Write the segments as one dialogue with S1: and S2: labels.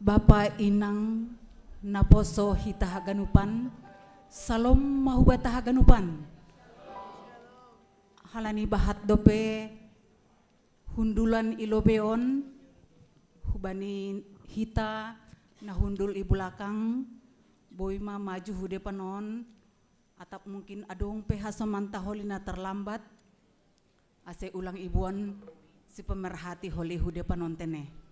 S1: Bapa inang naposo hita haganupan, salom mahubata haganupan. Halani bahat dope hundulan ilobeon, hubani hita na hundul ibulakang, boima maju hude panon, atap mungkin adong pehasamanta holina terlambat, ase ulang ibuan si pemerhati holi hude panon tene.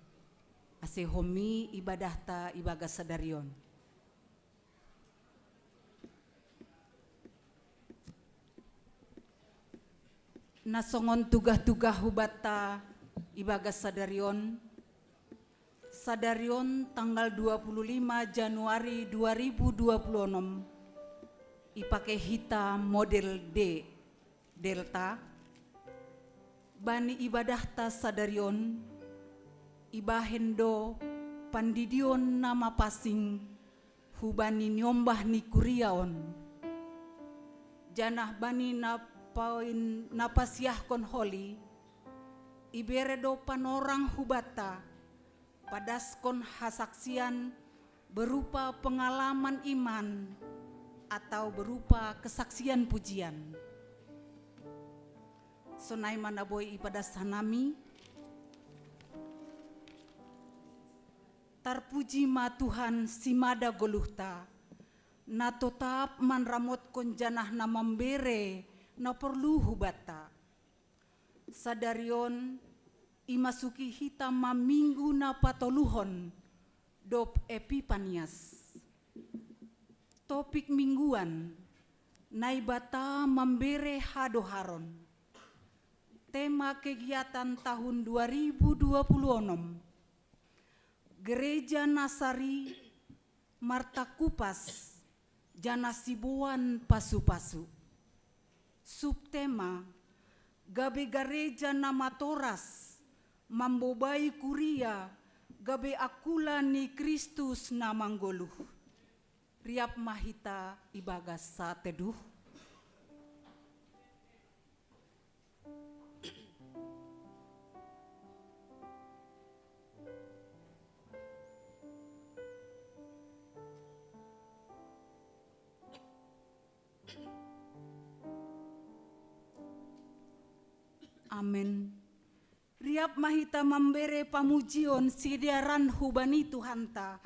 S1: Ase homi ibadah ta ibagas sadarion. Nasongon tugah-tugah hubata ibagas sadarion. Sadarion tanggal 25 Januari 2026 ipake hita model D Delta. Bani ibadah ta sadarion ibahendo pandidion nama pasing hubani nyombah ni kuriaon janah bani napain napasiah kon holi iberedo panorang hubata padas kon hasaksian berupa pengalaman iman atau berupa kesaksian pujian sonai manaboy ipadas hanami. Tarpuji ma Tuhan simada goluhta, na tetap manramot kon janah na membere na perlu hubata. Sadarion imasuki hita maminggu na patoluhon dop epipanias. Topik mingguan naibata membere hadoharon. Tema kegiatan tahun 2026. Gereja Nasari Marta Kupas Janasibuan Pasu-Pasu. Subtema gabe gereja nama Toras mambobai kuria gabe akula ni Kristus namanggoluh. Riap mahita ibagas sa teduh. Amin. Riap mahita membere pamujion sidiaran hubani Tuhanta.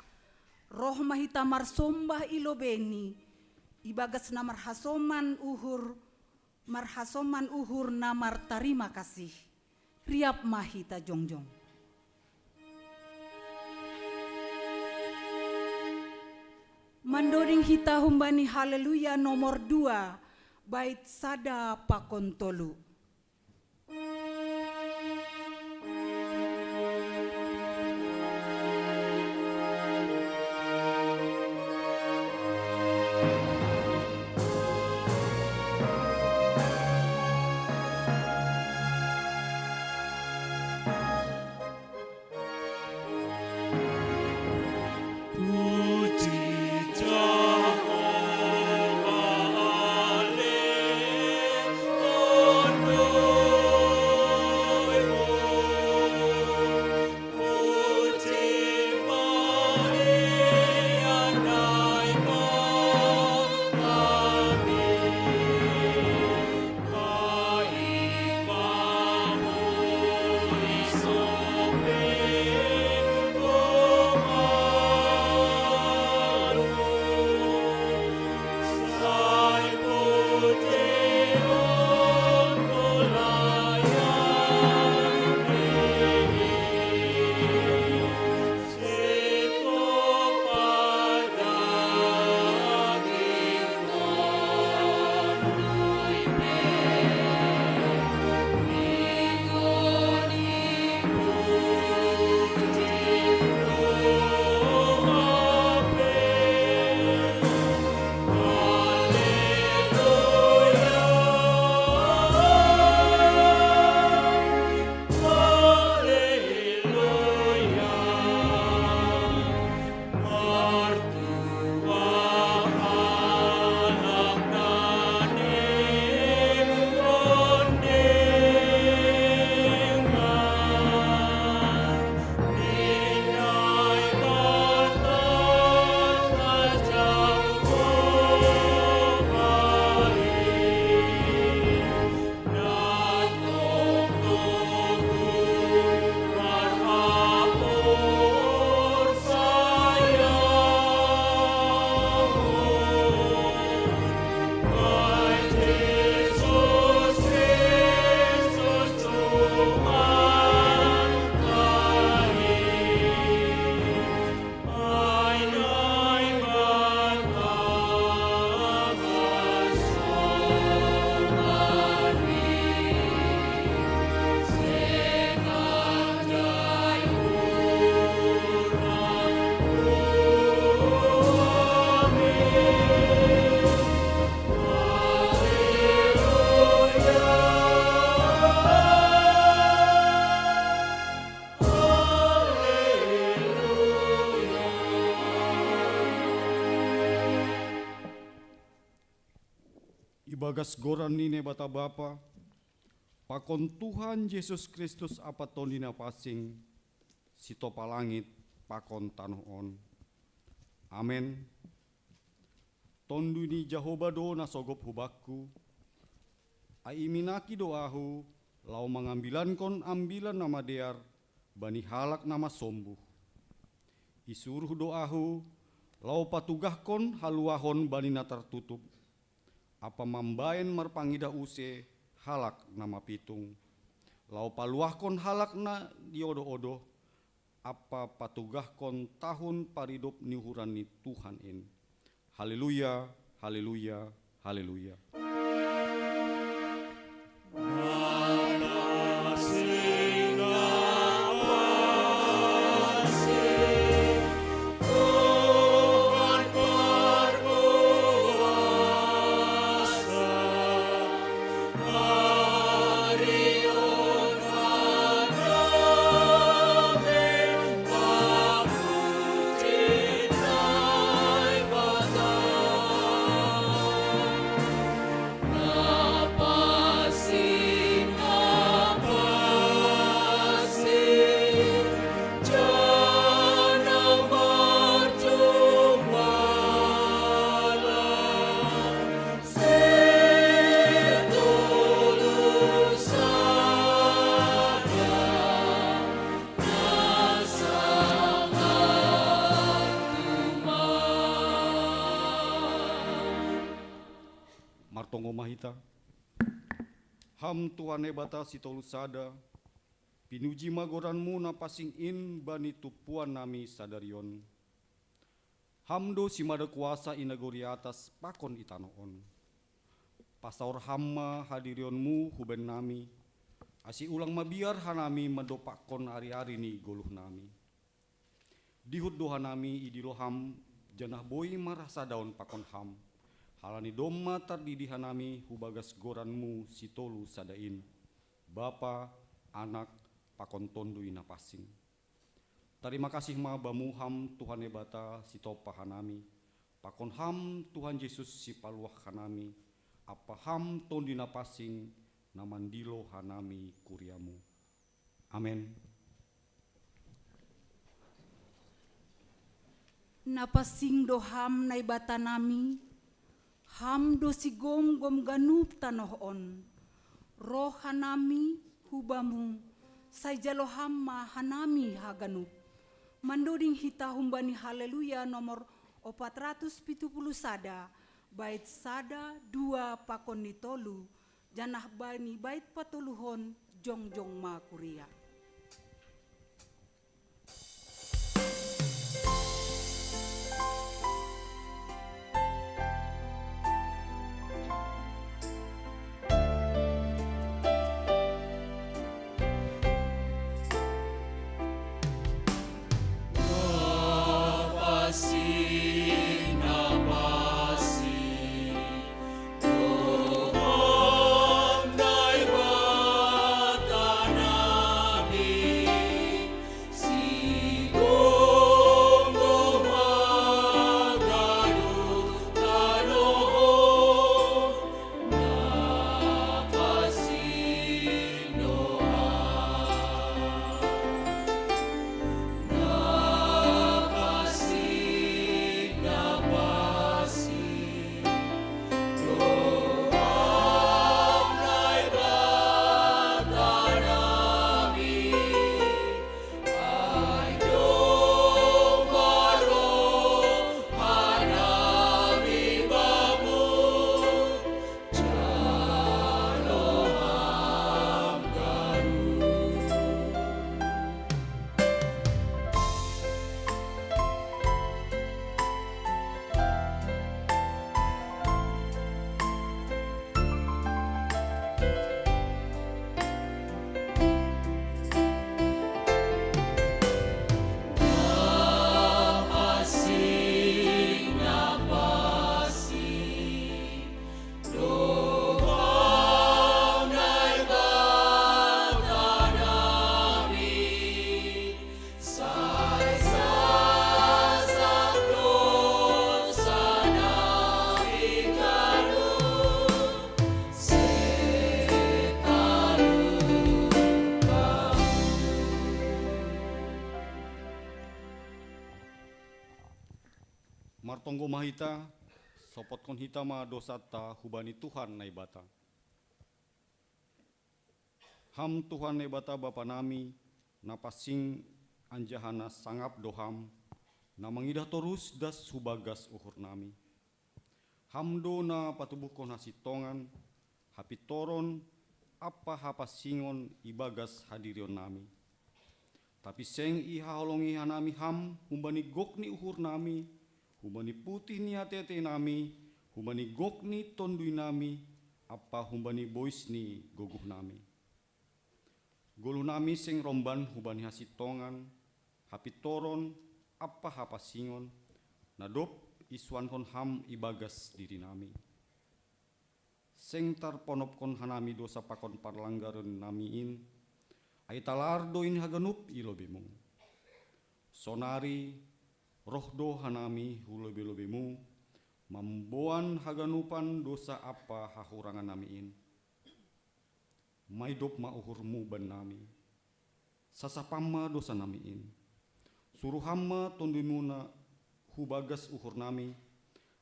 S1: Roh mahita marsombah ilobeni. Ibagas namar hasoman uhur namar terima kasih. Riap mahita jongjong. Mandoring hita humbani haleluya nomor 2. Bait sada pakontolu.
S2: Oh hubagas goran nine bata Bapa, pakon Tuhan Yesus Kristus apa tondina pasing, sito palangit pakon tanoh on. Amen. Tonduni Jehovah do nasogop hubakku, ai minaki doahu, lau mengambilan kon ambilan nama dear, bani halak nama sombuh. Isuruh doahu, lau patugah kon haluahon bani natar tutup, apa mambaen marpangida use halak nama pitung. Lau paluah kon halak na diodo-odo, apa patugah kon tahun paridop nihuran ni Tuhan in. Haleluya, haleluya, haleluya. Martongo mahita, ham Tuhan bata sitolu sada, pinuji magoranmu na pasing in bani tupuan nami sadarion. Hamdo simada kuasa inagori atas pakon itanoon. Pasaur hamma hadirionmu huben nami, asi ulang mabiar hanami mendopakon ari-ari ni goluh nami. Dihut doha nami idiloham, janah boi marasa daun pakon ham. Halani doma tardidihan nami hubagas goranmu sitolu sadain, Bapa, Anak, pakon tondui napasing. Terima kasih ma bamuham Tuhan ebata sitopa hanami, pakon ham Tuhan Yesus si paluah hanami, apa ham tondi napasing namandilo hanami kuriamu. Amen.
S1: Napasing doham na ibata nami, ham do sigom gom ganup tanohon, roh hanami hubamu, saijalo hamma hanami haganup. Mandoding hita humbani haleluya nomor 470 sada, bait sada 2 pakon nitolu, janah bani bait patuluhon jongjong ma kuria.
S3: Tuhan, dai batana
S2: satonggo mahita, sopotkon hita ma dosata hubani Tuhan naibata. Ham Tuhan naibata Bapa nami, napasing anjahana sangap doham, na mangidah torus das hubagas uhur nami. Hamdo na patubuhkon hasitongan, hapitoron, apa hapasingon ibagas hadirion nami. Tapi seng iha holongi hanami ham, humbani gokni uhur nami, humbani putih ni hati-hati nami, humbani gokni tondui nami, apa humbani boisni goguh nami. Golu nami seng romban hubani hasitongan, hapitoron, apa hapasingon, nadop iswankon ham ibagas diri nami. Seng tarponopkon hanami dosa pakon parlanggaran namiin, ai talardo in haganup ilobemu. Sonari rohdo hanami hulobe-lobemu, mamboan haganupan dosa apa hahurangan namiin. Maidop mauhurmu ban nami, sasapama dosa namiin. Suruh hama tondimuna hubagas uhur nami,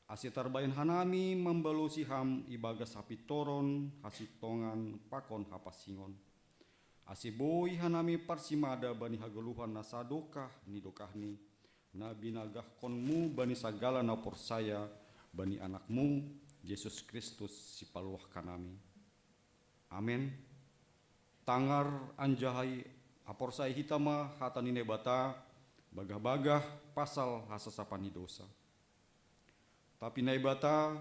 S2: asitar bayan hanami membalusi ham ibagas hapitoron, hasitongan, pakon hapasingon. Asiboi hanami parsimada bani hagaluhan nasadokah ni dokahni, na binagah konmu bani sagala na porsaya bani anakmu Yesus Kristus si paluah kanami. Amin. Tangar anjahai aporsai hitama hatani nebata bagah-bagah pasal hasasapani dosa. Tapi naibata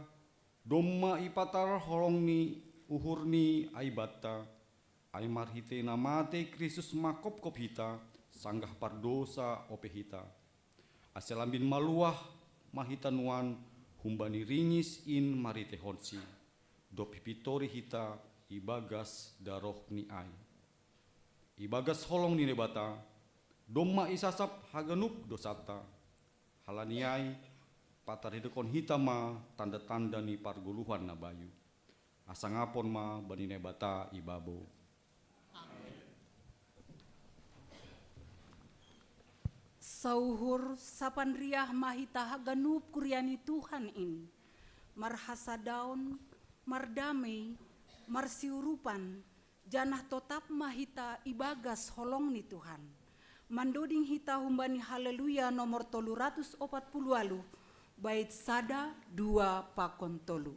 S2: domma ipatar holongni uhurni aibata ai marhite namate Kristus makop-kop hita sanggah pardosa ope hita. Aselambin maluah mahitanuan humbani ringis in marite honsi. Dopi pitori hita ibagas daroh ni ai. Ibagas holong ni nebata domma isasap haganup dosata. Halaniai pataridekon hitama tanda-tanda ni parguluhan na bayu. Asangapon ma bani nebata ibabo.
S1: Sauhur sapan riah mahita haganup kuriani Tuhan in. Marhasadaun, mardamei, marsiurupan, janah totap mahita ibagas holong ni Tuhan. Mandoding hita humbani haleluya nomor 340 bait sada 2 pakon tolu.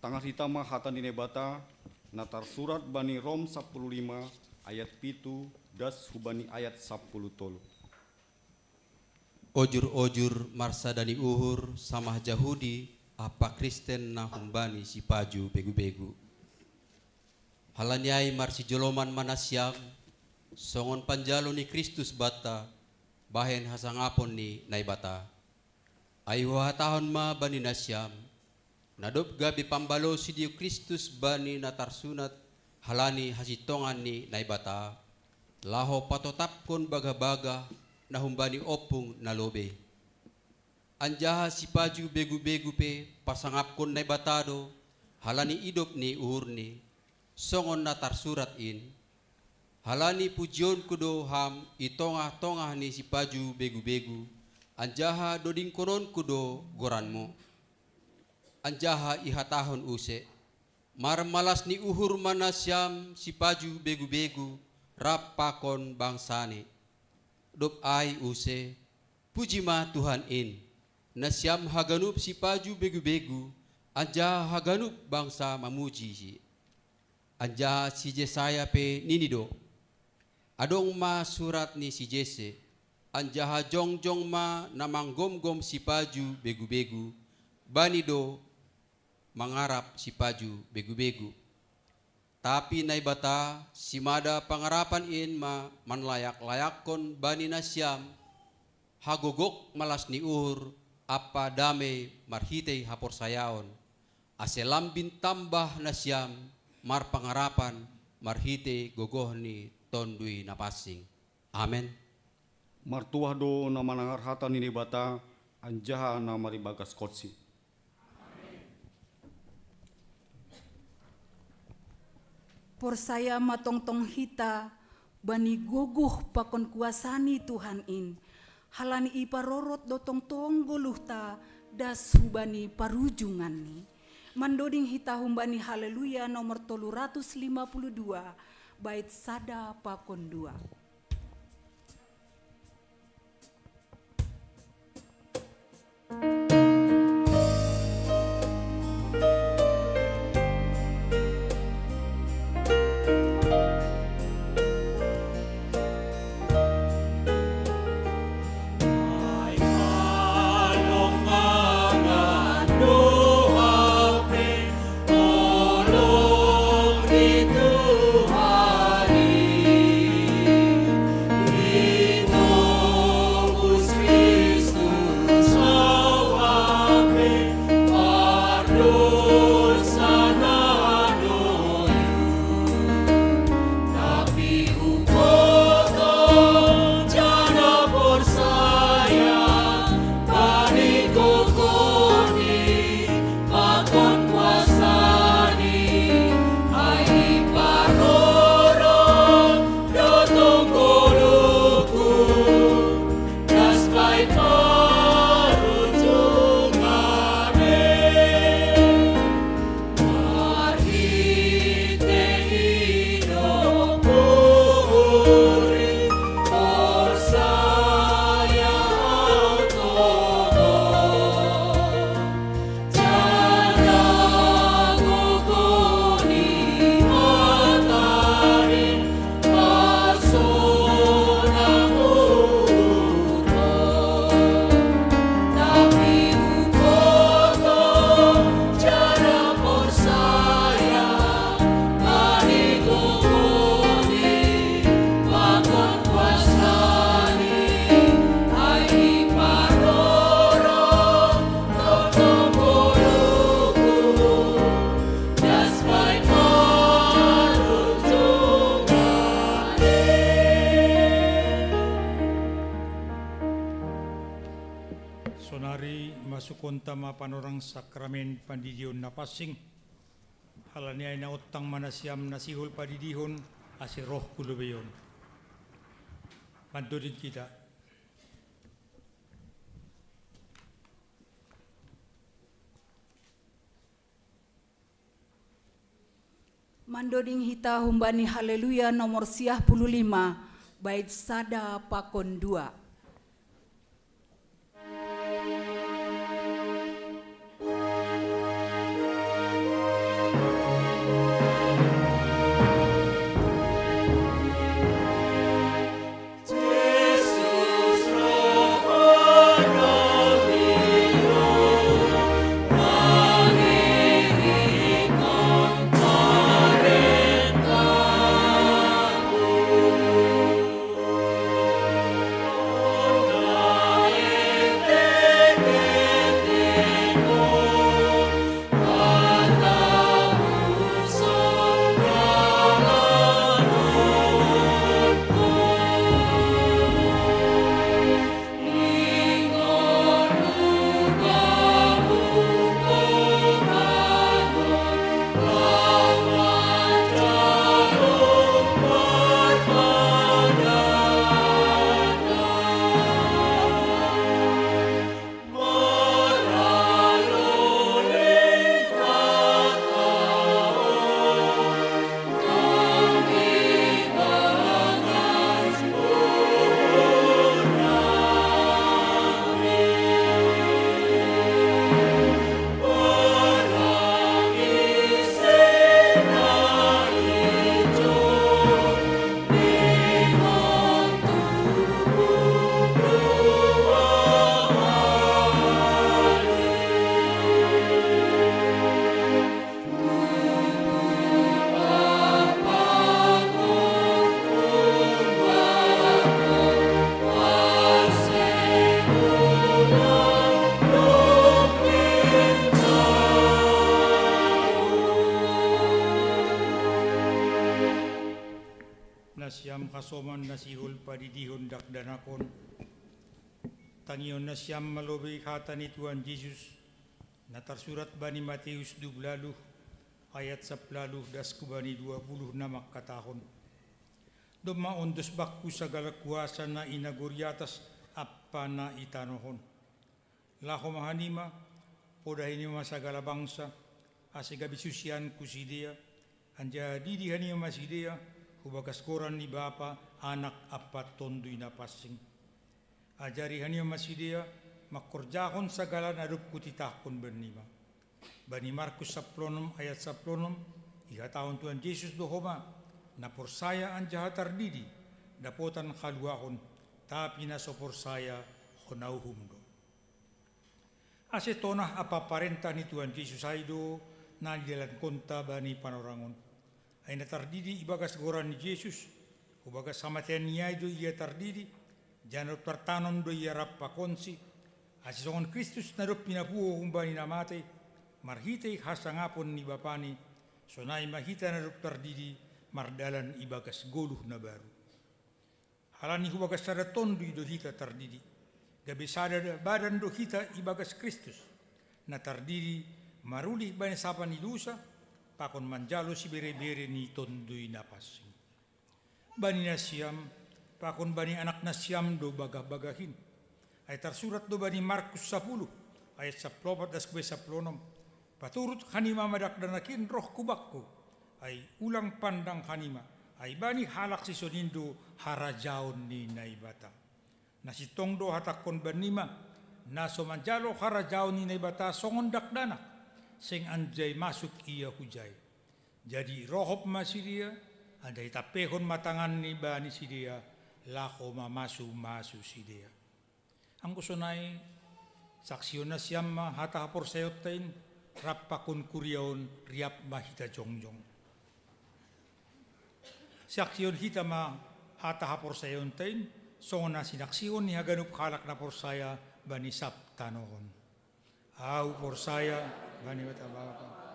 S2: tangan hitama hatan dine bata natar surat bani Rom 15 ayat pitu das hubani ayat 10 tolu.
S3: Ojur-ojur marsadani uhur samah Jahudi apa Kristen na humbani si paju begu-begu. Halanyai marsi joloman manasyam songon panjalo ni Kristus bata bahen hasangapon ni naibata. Ayu hatahon ma bani nasyam nadop gabi pambalo si Dio Kristus bani natarsunat halani hasitongan ni naibata. Laho patotapkon baga-baga na humbani opung na lobe. Anjaha si paju begu-begu pe pasangapkon naibatado halani idop ni uhurni songon natar surat in halani pujion kudo ham itongah-tongah ni si paju begu-begu anjaha doding konon kudo goranmu anjaha ihatahon use marmalas ni uhur manasyam si paju begu-begu rapakon bangsane dop ai use puji ma Tuhan in nasyam haganup si paju begu-begu anjaha haganup bangsa mamuji si anja si Jesaya pe ninido adong ma surat ni si Jese anjaha jongjong ma namanggom-gom si paju begu-begu banido mangarap si paju begu-begu tapi naibata si mada pangarapan in ma manlayak-layakon bani nasyam hagogok malas ni uhur apa dame marhitei hapor sayaon aselam bin tambah nasyam mar pangarapan marhite gogoh ni tondui napasing. Amen.
S2: Martuah do na manangar hatan ini bata anjaha na maribagas kotsi.
S1: Por saya matongtong hita bani gogoh pakon kuasani Tuhan in halani iparorot dotong tong goluhta das hubani parujungan ni mandoding hita humbani haleluya nomor 352 bait sada pakon 2.
S4: masukon tama panorang sakramen pandidihon napasing halani ay nautang manasyam nasihul padidihon asi roh kulubeyon. Bantu din kita.
S1: Mandoding hita humbani haleluya nomor 55 bait sada pakon 2.
S4: nasihul padidihon dakdanakon. Tangion na siyam malobay kata ni Tuhan Yesus na tersurat bani Matius 12 ayat 10 das kubani 20 na makatahon. Dumaon dos bakku sagala kuasa na inaguriatas apa na itanohon. Laho mahanima podahinima sagala bangsa asigabisusian kusidea anja didi hanima masidea hubagas koran ni bapa anak apat tondoy na pasing. Ajari hanima masidea makorjahon sagala narup kutitakon bernima. Bani Markus 10 ayat 10 iha tahun Tuhan Yesus dohoma na porsaya anja hatardidi dapotan kaluahon tapi na so porsaya honauhumdo. Asetonah apa parenta ni Tuhan Yesus aido na didalan konta bani panorangon. Ay natardidi ibagas goran ni Yesus ubagas samatian niya do iya tardidi janot pertanon do iya rapakonsi asisongon Kristus narup pinapuo humbani namate marhitay hasangapon ni bapani sonay mahita narup tardidi mardalan ibagas goluh na baru. Halani hubagas sada tondoy do hita tardidi gabi sada badan do hita ibagas Kristus na tardidi maruli bani sapa ni lusa pakon manjalo si bere-bere ni tondoy na pasing. Bani na siyam pakon bani anak na siyam do bagah-bagahin ay tersurat do bani Markus 10 ayat 14 das 16 paturut hanima madakdanakin roh kubakku ay ulang pandang hanima ay bani halak si sonindo harajaon ni naibata nasi tongdo hatakon banima naso manjalo harajaon ni naibata songon dakdanak sing anjay masuk iya hujay jadi rohop masidia andai tapehon matangan ni bani sidia lako mamasu sidia. Ang kusonay saksyon na siyam hata hapor sayotain rapakon kuryaon riap mahita jongjong. Saksyon hita hata hapor sayotain songon na sinaksyon ni haganup kalak na porsaya bani sap tanohon. Au porsaya bani batabapa.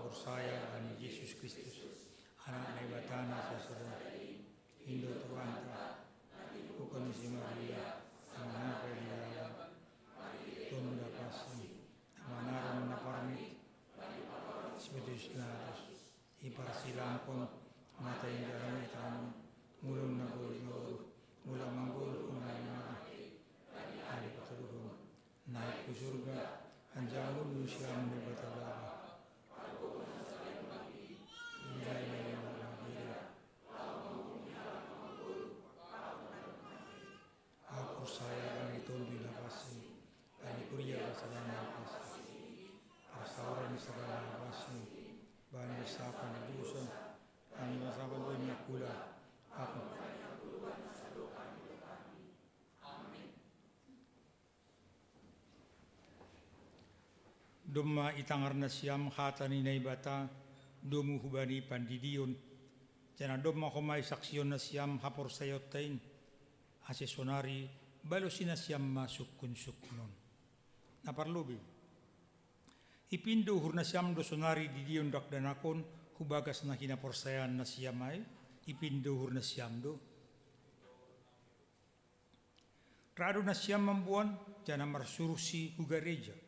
S4: Porsaya bani Yesus Kristus anak na ibatana sa surga. Indo Tuanta, bukan si Maria, mana peliara, tunda pasang, manaran na parmit, Spiritus natus, iparsilangkon, mata yung dalamit tanong, mulong na gulyo, mulang manggul, unayana, hari patuluhon, naik ke surga, anjalun lusyam ni batababa. Saya bani tondoy na pasi, bani kuriya kasala na pasi, parsauran ni sagala na pasi, bani sapan na dusa, bani masapan doon niya kula, ako. Duma itangar na siyam hata ni naibata, dumuhubani pandidiyon, jana duma kumay saksyon na siyam hapor sayotain, asesonari, balo sinasyam masuk kunsukunon. Naparlubi. Ipindo hurna siyam do sonari di diyon dakdanakon hubagas na kinaporsayan na siyamay. Ipindo hurna siyam do. Rado na siyam mambuan jana marsurusi hugareja.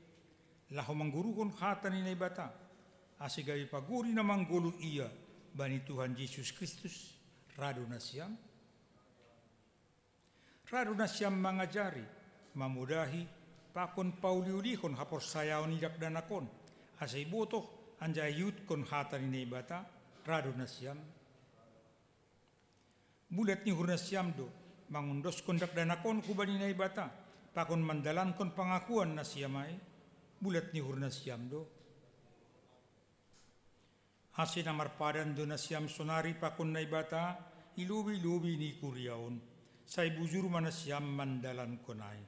S4: Laho manggurukon hata ni naibata. Asigawi paguri na manggulu iya bani Tuhan Yesus Kristus. Rado na siyam. Rado na siyam mangajari, mamudahi, pakon pauliulihon hapor sayaw ni dakdanakon, asay botoh anjay yut kon hata ni naibata, rado na siyam. Bulat ni hurna siyam do, mangundos kon dakdanakon kuba ni naibata, pakon mandalan kon pangakuan na siyamay, bulat ni hurna siyam do. Asin amarpadan do na siyam sonari pakon naibata, ilubi-lubi ni kuryaon. Say bujur mana siyam mandalan konay.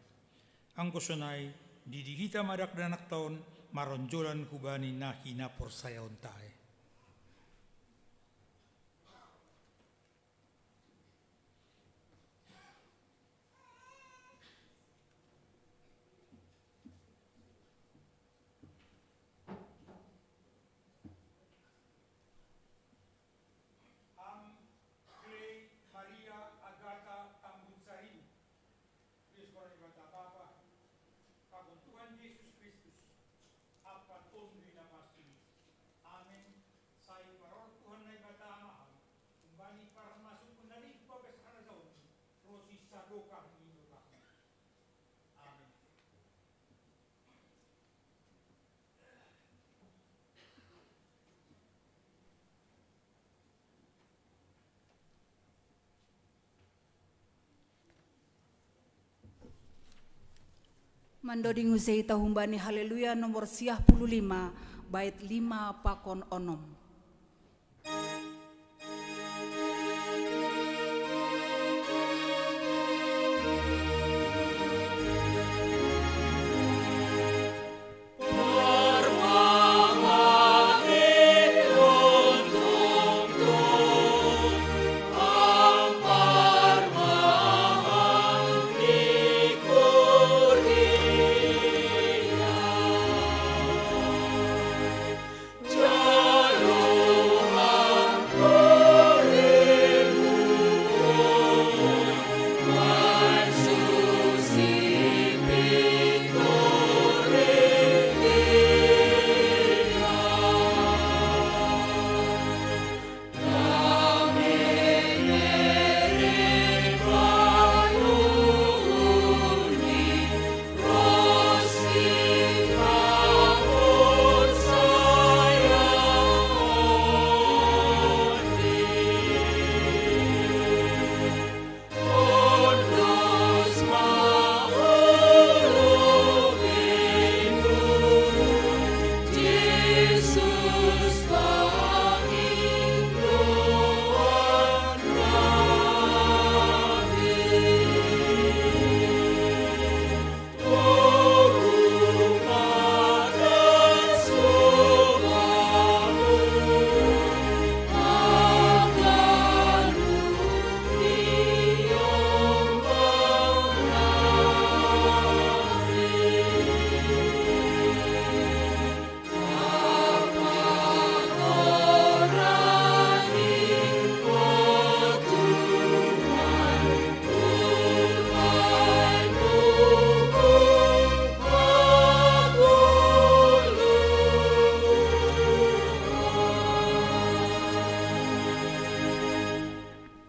S4: Ang kusonay, didihita madakdanak taon, maronjolan kubani na hinapor sayaon tayo. sadokahni dokahni. Amin.
S1: Mandoding usai tahumbani haleluya nomor 55 bait 5 pakon onom.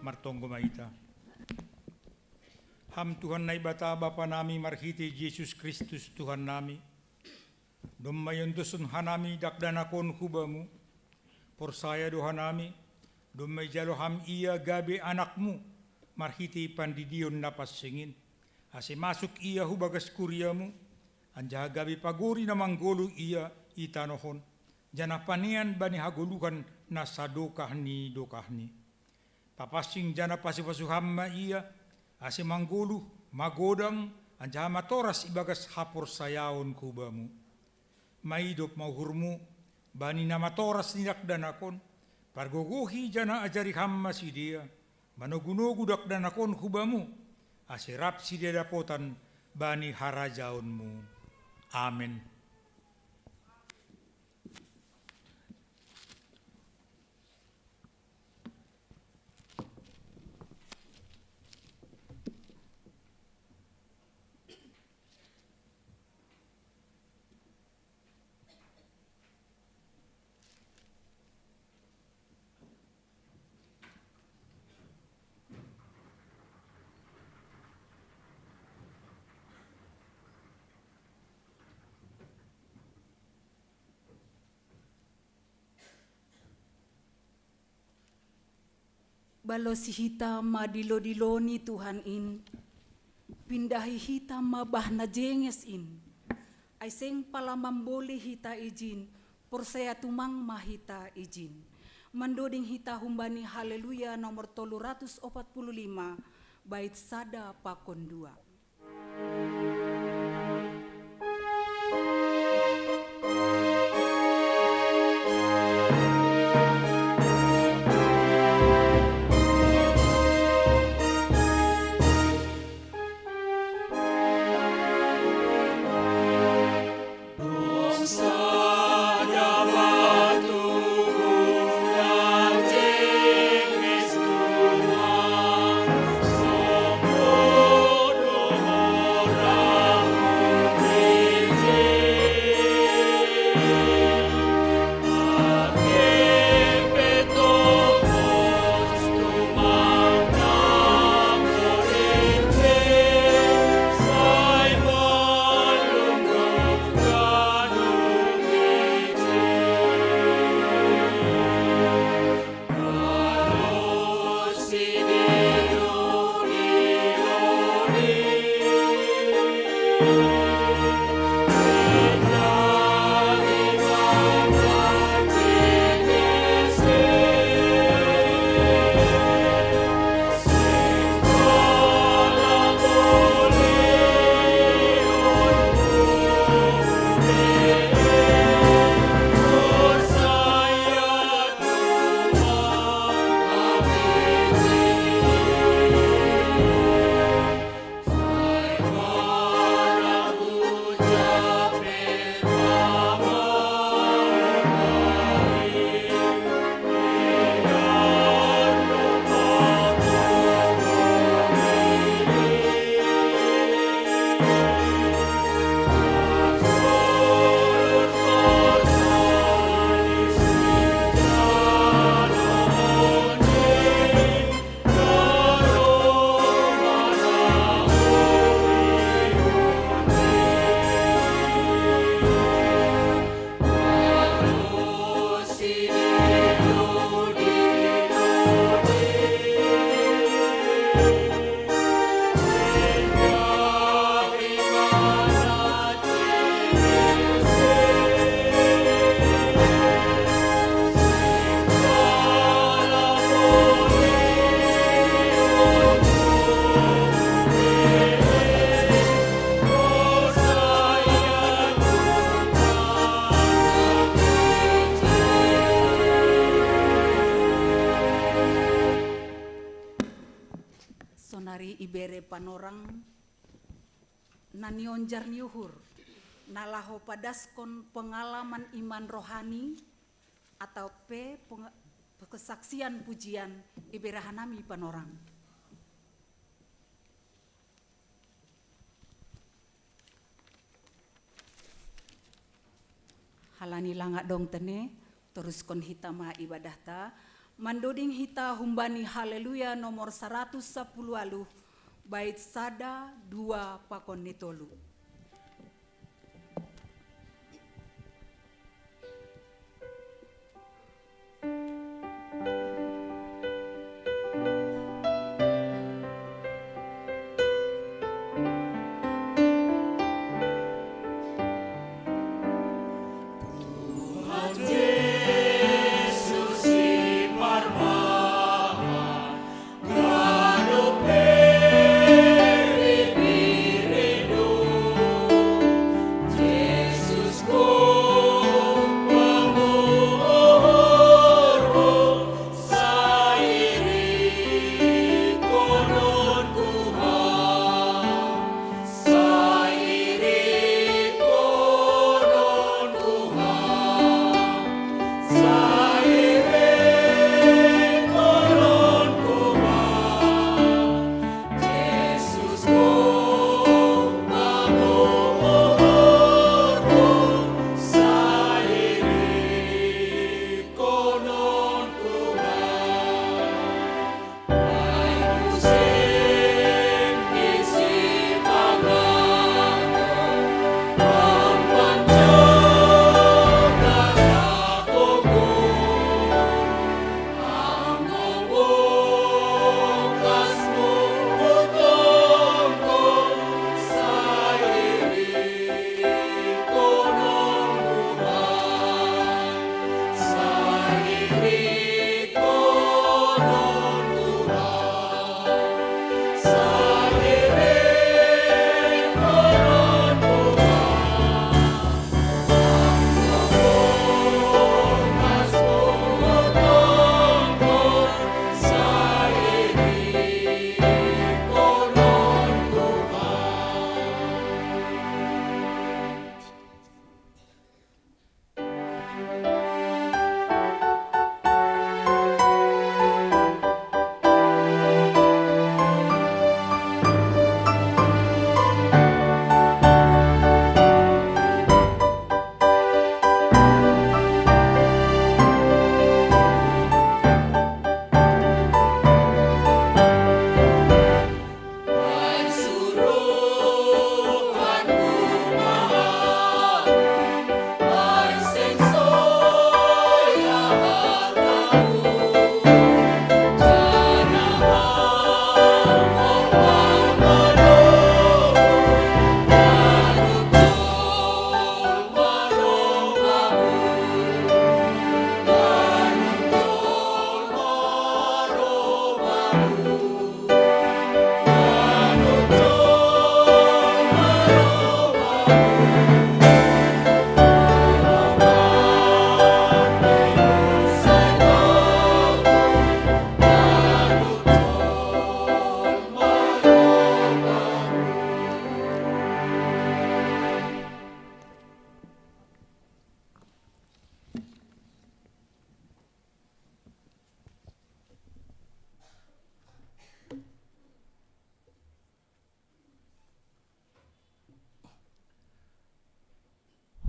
S4: Martonggo maita. Ham Tuhan na ibata Bapa nami marhiti Yesus Kristus Tuhan nami. Dumayon dusun hanami dakdanakon hubamu. Porsaya doha nami. Dumay jalo ham iya gabi anakmu. Marhiti pandidion napas singin. Ase masuk iya hubagas kuryamu. Anjaha gabi paguri na manggolo iya itanohon. Jana panian bani haguluhan na sadokahni dokahni. Papasing jana pasipasuhamma iya, ase manggulu, magodang, anjaha matoras ibagas hapor sayaon kubamu. Maidop mauhurmu, bani na matoras nidak danakon, pargogohi jana ajari hamma si dia, manogunogu dak danakon kubamu, ase rap si dia dapotan bani harajaonmu. Amin.
S1: Balo si hita madilo-dilo ni Tuhan in, pindahi hita mabah na jenges in, ay seng pala mamboli hita ijin, por saya tumang mahita ijin. Mandoding hita humbani haleluya nomor 345, bait sada pakon 2.
S5: Tuhan,
S1: sonari ibere panorang nanionjar niuhur nalaho padaskon pengalaman iman rohani atau kesaksian pujian ibere hanami panorang. Halani langak dong tene, terus kon hita ma ibadah ta, mandoding hita humbani haleluya nomor 110 aluh, bait sada 2 pakon nitolu.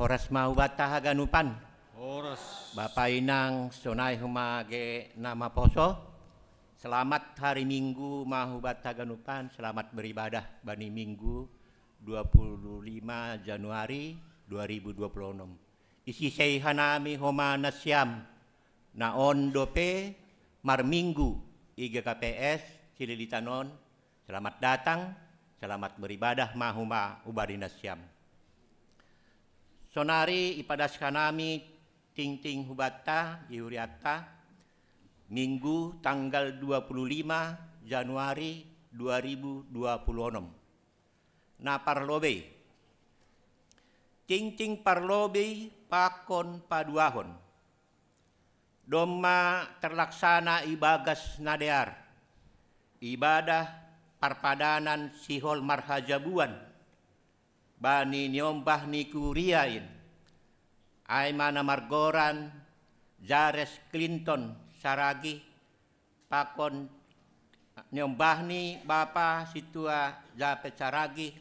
S5: Horas mau bata haganupan.
S2: Horas.
S5: Bapak Inang sonai humage nama poso. Selamat hari Minggu mahubat haganupan. Selamat beribadah bani Minggu 25 Januari 2026. Isi seihanami homa nasyam naon dope mar Minggu IGKPS Cililitanon. Selamat datang, selamat beribadah mahuma ubadi nasyam. Sonari ipadas kanami ting-ting hubata iuriata Minggu tanggal 25 Januari 2026. Na parlobe. Ting-ting parlobe pakon paduahon. Doma terlaksana ibagas nadear. Ibadah parpadanan sihol marhajabuan bani nyombah ni kuriain ay mana margoran Jares Clinton saragi pakon nyombah ni bapa situa jape saragi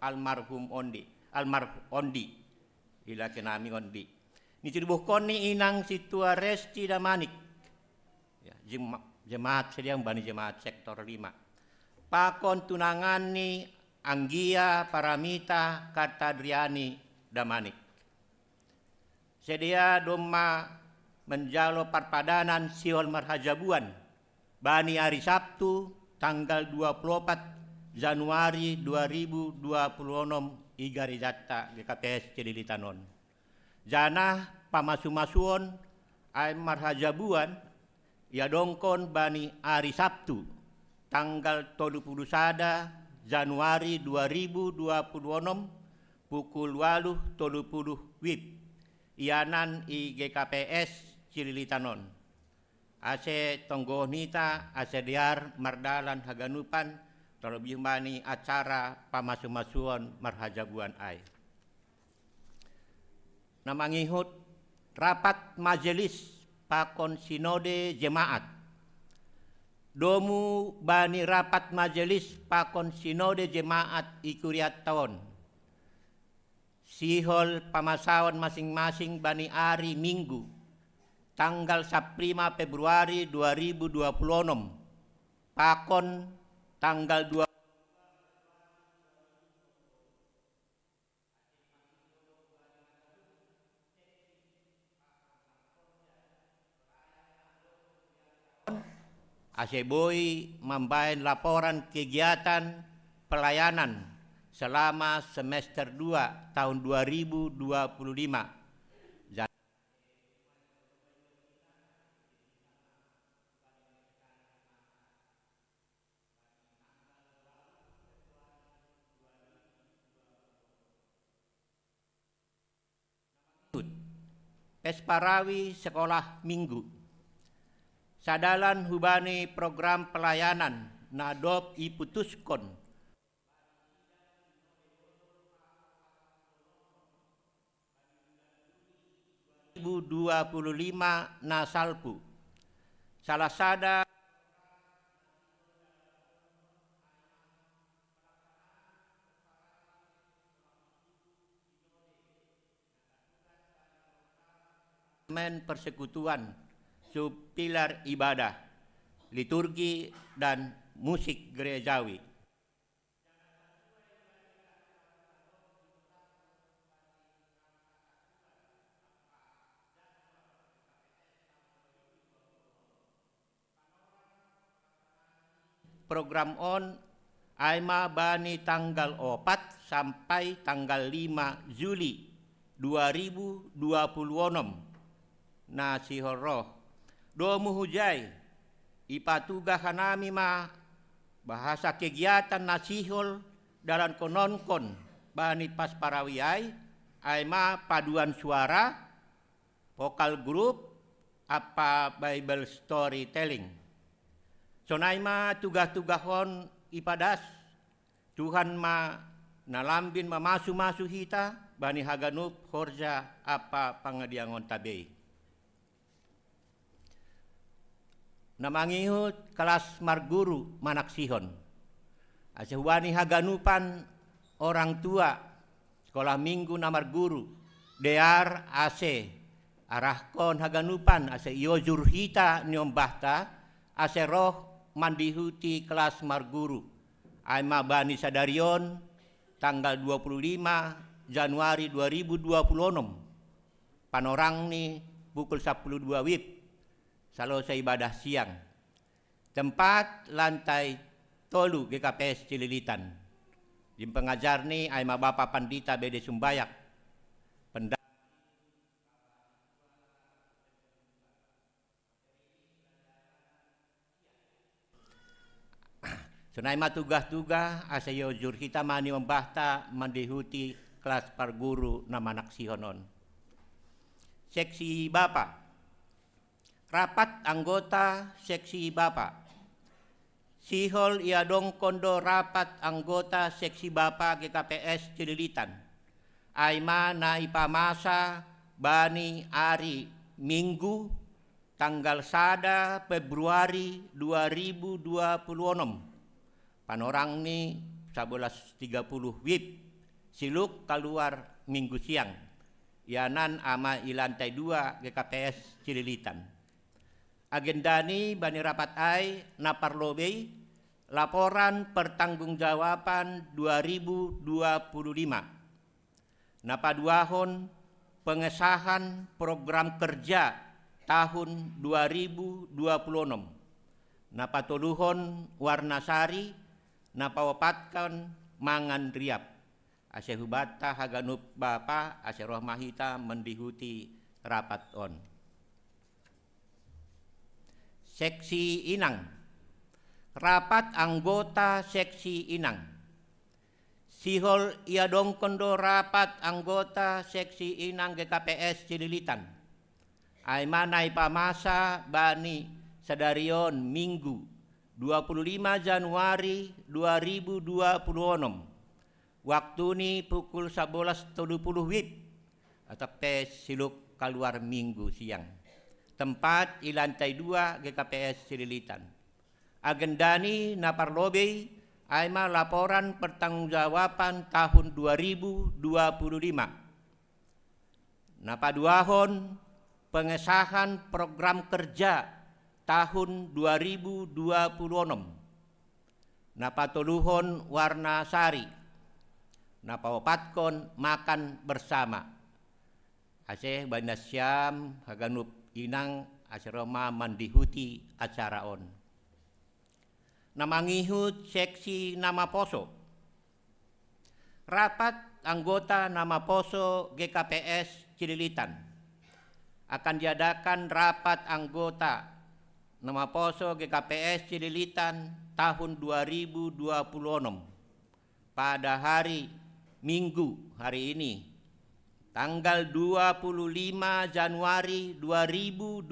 S5: almarhum ondi ila kenami ondi ni cibuhkon ni inang situa Resti Damanik ya, jemaat sediang bani jemaat sektor 5 pakon tunangan ni Anggia Paramita Kartadriani Damanik sedia doma menjalo parpadanan sihol marhajabuan bani hari Sabtu tanggal 24 Januari 2026 igari jatta GKPS Cililitanon janah pamasu-masuon ay marhajabuan ya dongkon bani hari Sabtu tanggal 31 Januari 2026 pukul 8:30 WIB ianan i GKPS Cililitanon ase tonggo nita ase diar mardalan haganupan terlebih bani acara pamasu-masuon marhajabuan ay namangihut rapat majelis pakon sinode jemaat domu bani rapat majelis pakon sinode jemaat ikuriat tahun sihol pamasawan masing-masing bani ari Minggu tanggal 1 Februari 2026 pakon tanggal 2 Aseboy membain laporan kegiatan pelayanan selama semester 2 tahun 2025. Pesparawi sekolah minggu. Sadalan hubani program pelayanan nadop iputuskon 2025 nasalpu salah sada men persekutuan subpilar ibadah, liturgi dan musik gerejawi. Program on Aima bani tanggal 4 sampai tanggal 5 Juli 2026 na sihoroh domu hujai ipatuga hanami ma bahasa kegiatan nasihol dalam kononkon bani pas parawiyai aima paduan suara vokal grup apa Bible storytelling sonaima tugas-tugahon ipadas Tuhan ma nalambin mamasu-masu hita bani haganup horja apa pangadiangon tabei namangihut kelas marguru manaksihon asehwani haganupan orang tua sekolah minggu namar guru dear ase arahkon haganupan ase iojur hita nyombahta ase roh mandihuti kelas marguru aima bani sadarion tanggal 25 Januari 2026 panorang ni pukul 12 WIB selesai ibadah siang. Tempat lantai tolu GKPS Cililitan. Di pengajar ni aima Bapak Pandita Bede Sumbayak. Senaima tugas-tugas asayo jur kita mani membahta mandihuti kelas parguru namanak sihonon. Seksi Bapak. Rapat anggota seksi Bapak. Sihol iadong kondo rapat anggota seksi Bapa GKPS Cililitan. Aima na ipamasa bani ari Minggu tanggal 1 Februari 2026. Panorang ni 11.30 WIB. Siluk keluar Minggu siang. Ianan ama ilantai 2 GKPS Cililitan. Agenda ni bani rapat ai naparlobei laporan pertanggungjawaban 2025. Napaduahon pengesahan program kerja tahun 2026. Napatuluhon Warnasari napawapatkan mangan riap. Ase hubata haganup Bapa ase roh mahita mendihuti rapat on. Seksi Inang. Rapat anggota seksi Inang. Sihol iadong kondo rapat anggota seksi Inang GKPS Cililitan. Aimanai pamasa bani sadarion Minggu 25 Januari 2026. Waktu ni pukul 11.30 WIB atau siluk keluar Minggu siang. Tempat di lantai 2 GKPS Cililitan. Agenda ni naparlobei aima laporan pertanggungjawaban tahun 2025. Napaduahon pengesahan program kerja tahun 2026. Napatuluhon Warnasari. Napawapatkon makan bersama. Aceh Banasyam haganup Inang asrama mandihuti acara on. Namangihut seksi nama poso. Rapat anggota nama poso GKPS Cililitan. Akan diadakan rapat anggota nama poso GKPS Cililitan tahun 2026 pada hari Minggu hari ini tanggal 25 Januari 2026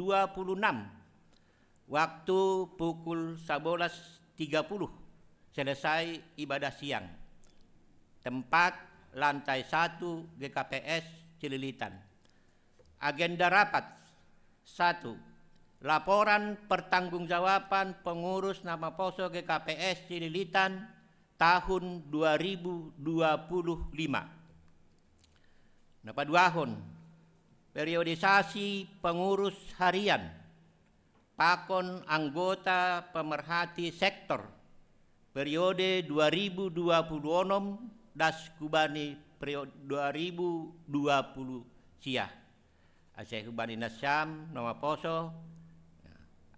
S5: waktu pukul 11.30 selesai ibadah siang. Tempat lantai 1 GKPS Cililitan. Agenda rapat 1. Laporan pertanggungjawaban pengurus nama poso GKPS Cililitan tahun 2025. Napaduahon periodisasi pengurus harian pakon anggota pemerhati sektor periode 2026 das kubani periode 2020 siah. Aceh kubani nasyam nama poso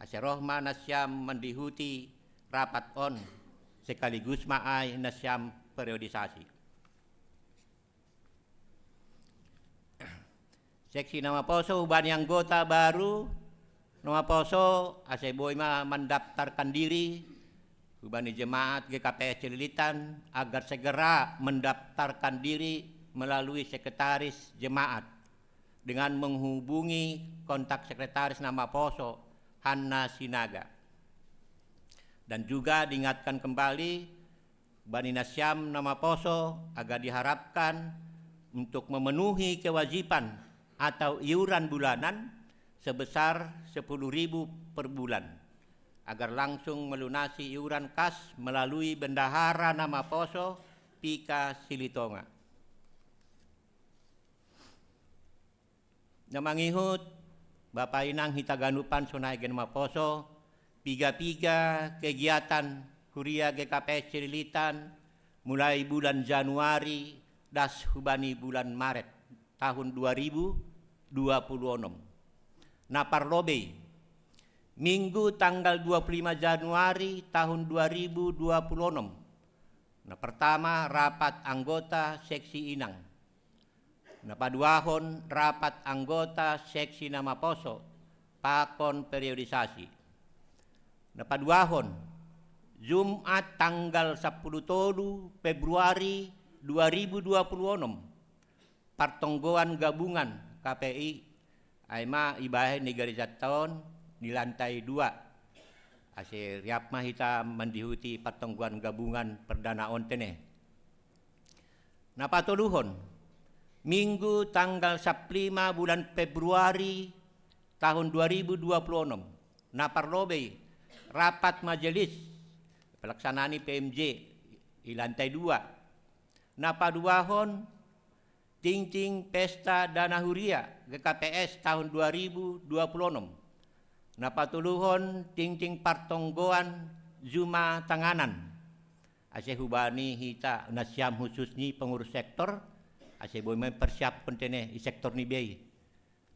S5: Aceh rohma nasyam mendihuti rapat on sekaligus maai nasyam periodisasi. Seksi nama poso ubani anggota baru nama poso Aceh Boima mendaftarkan diri ubani jemaat GKPS Cililitan agar segera mendaftarkan diri melalui sekretaris jemaat dengan menghubungi kontak sekretaris nama poso Hanna Sinaga. Dan juga diingatkan kembali Bani Nasyam nama poso agar diharapkan untuk memenuhi kewajiban atau iuran bulanan sebesar 10.000 per bulan agar langsung melunasi iuran kas melalui bendahara nama poso Pika Silitonga. Namangihut Bapak Inang hitaganupan sunai nama poso piga-piga kegiatan kuria GKPS Cililitan mulai bulan Januari das hubani bulan Maret tahun 2026. Naparlobei Minggu tanggal 25 Januari tahun 2026. Nah, pertama rapat anggota seksi Inang. Napaduahon rapat anggota seksi nama poso pakon periodisasi. Napaduahon Jumat tanggal 10 Februari 2026 pertonggoan gabungan KPI Aima Ibahe Negari Jaton di lantai 2 Ase riap mah hita mendihuti pertengguan gabungan perdana ontene. Napatuluhon, Minggu tanggal 15 bulan Februari tahun 2026, naparlobe rapat majelis pelaksanaan PMJ di lantai 2. Napaduahon tingting pesta dana huria GKPS tahun 2026. Napatuluhon tingting partonggoan Zuma Tanganan. Ase hubani hita nasyam khususnya pengurus sektor, ase boleh mempersiapkan tene di sektor ni bei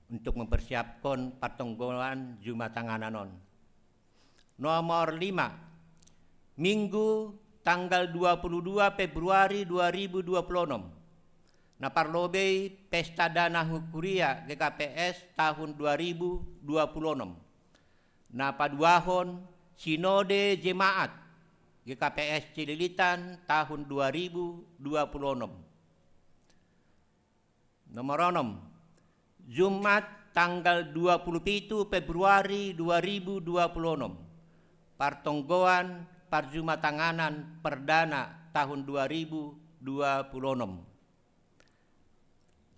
S5: untuk mempersiapkan partonggoan Zuma Tangananon. Nomor 5, Minggu tanggal 22 Februari 2026. Naparlobe pesta dana hukuria GKPS tahun 2026. Napaduahon Sinode Jemaat GKPS Cililitan tahun 2026. Nomor 6, Jumat tanggal 27 Februari 2026. Partonggoan Parjuma Tanganan Perdana tahun 2026.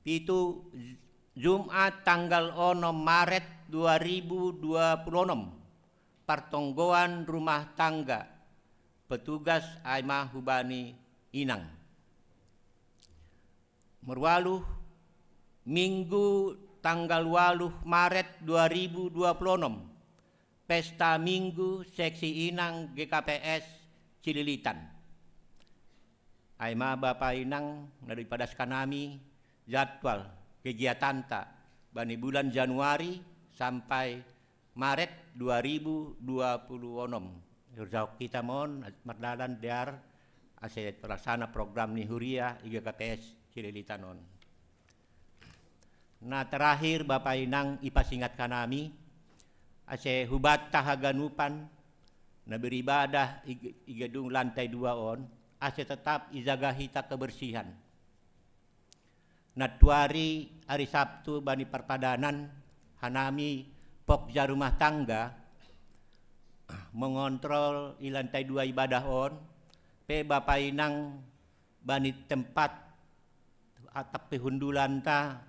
S5: Itu Jumat tanggal 6 Maret 2026. Partonggoan rumah tangga petugas Aimah Hubani Inang. Merwaluh Minggu tanggal 8 Maret 2026. Pesta Minggu Seksi Inang GKPS Cililitan. Aimah Bapak Inang daripada kanami jadwal kegiatan ta bani bulan Januari sampai Maret 2026. Urjau kita mohon mardalan diar ase terlaksana program ni huria IGKPS Cililitanon. Nah terakhir Bapak Inang ipasingat kanami ase hubat tahaganupan na beribadah igedung lantai 2 on ase tetap ijaga hita kebersihan. Natuari hari Sabtu bani perpadanan hanami pokja rumah tangga mengontrol di lantai 2 ibadah on pe Bapak Inang bani tempat atap pehundulan ta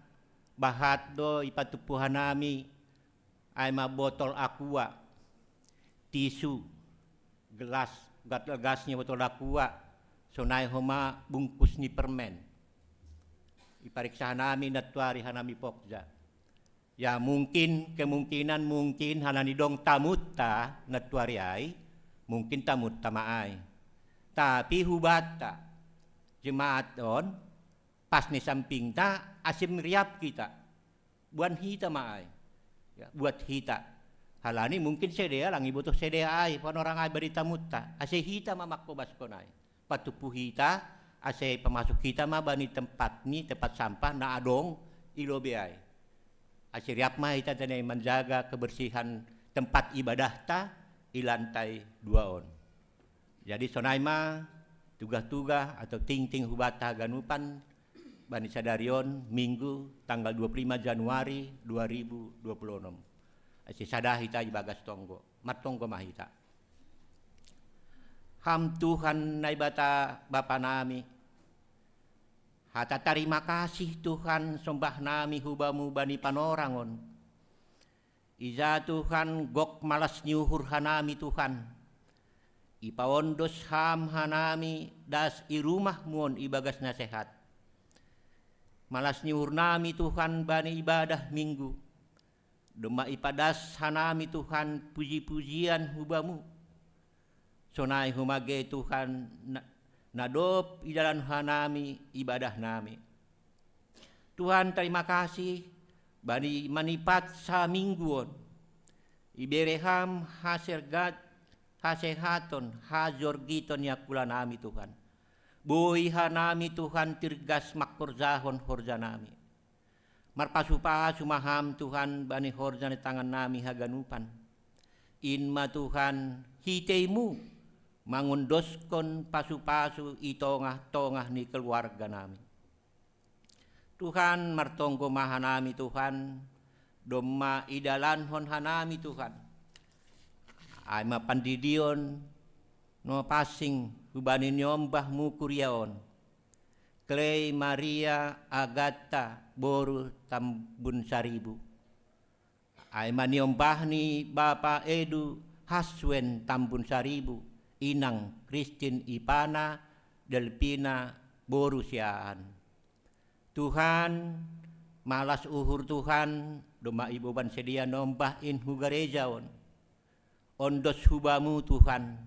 S5: bahat do ipatupuhan nami aima botol aqua tisu gelas gasnya botol aqua sonai homa bungkus ni permen ipariksa nami natuari hanami pokja. Ya kemungkinan hanani dong tamutta natuari ai, mungkin tamutta maai. Tapi hubata jemaat on pas ni samping ta asim riap kita. Buat hita maai. Ya, buat hita. Halani mungkin sedea langi butuh sedea ai pon orang ai bari tamutta. Ase hita mamakko baskonai. Patupu hita ase pemasuk kita mah bani tempat sampah na adong ilobe ai. Asyriap mah kita tenai menjaga kebersihan tempat ibadah ta di lantai 2 on. Jadi sonai mah tugas-tugas atau ting-ting hubata ganupan bani sadarion Minggu tanggal 25 Januari 2026. Asy sadah hita ibagas tonggo, matonggo mah hita. Ham Tuhan naibata Bapa nami. Hata terima kasih Tuhan sembah nami hubamu bani panorangon. Iza Tuhan gok malas nyuhur hanami Tuhan. Ipawondos ham hanami das irumah muon ibagas nasehat. Malas nyuhur nami Tuhan bani ibadah Minggu. Dema ipadas hanami Tuhan puji-pujian hubamu. Sonai humage Tuhan nadop idalan hanami ibadah nami. Tuhan terima kasih bani manipat sa mingguon. Ibereham hasehaton hajorgiton yakula nami Tuhan. Boy hanami Tuhan tirgas makkorzahon horja nami. Marpasupa sumaham Tuhan bani horja ni tangan nami haganupan. Inma Tuhan hiteimu mangundoskon pasu-pasu itongah-tongah ni keluarga nami. Tuhan martonggo mahanami Tuhan, domma idalanhon hanami Tuhan. ay mapandidion no passing hubani nyombah mu kuriaon. Clay Maria Agata Boru Tambun Saribu. Ay maniombah ni Bapa Edu Haswen Tambun Saribu. Inang Christine Ipana Delpina Boru Siaan. Tuhan malas uhur Tuhan doma ibu ban sedia nombah in hugarejaon. Ondos hubamu Tuhan.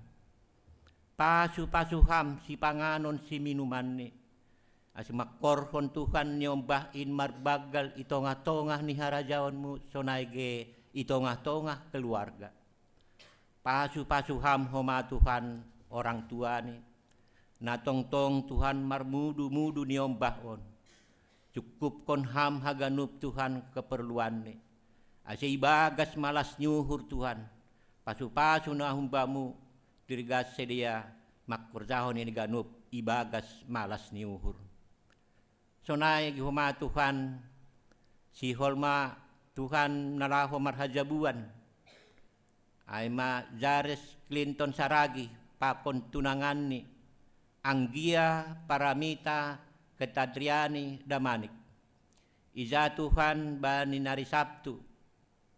S5: Pasu-pasuham si panganon si minuman ni. Asimakorhon Tuhan nyombah in marbagal itongah-tongah ni harajaonmu sonaige itongah-tongah keluarga. Pasu-pasuham homa Tuhan orang tua ni. Natong-tong Tuhan marmudu-mudu nyombah on. Cukup kon ham haganup Tuhan keperluan ni. Asi ibagas malas nyuhur Tuhan. Pasu-pasu na humbamu dirigas sedia makurjahon ini ganup ibagas malas nyuhur. Sonai gihuma Tuhan si holma Tuhan nalaho marhajabuan. Aima Jares Clinton Saragi pakon tunangan ni Anggia Paramita Ketadriani Damanik. Iza Tuhan bani nari Sabtu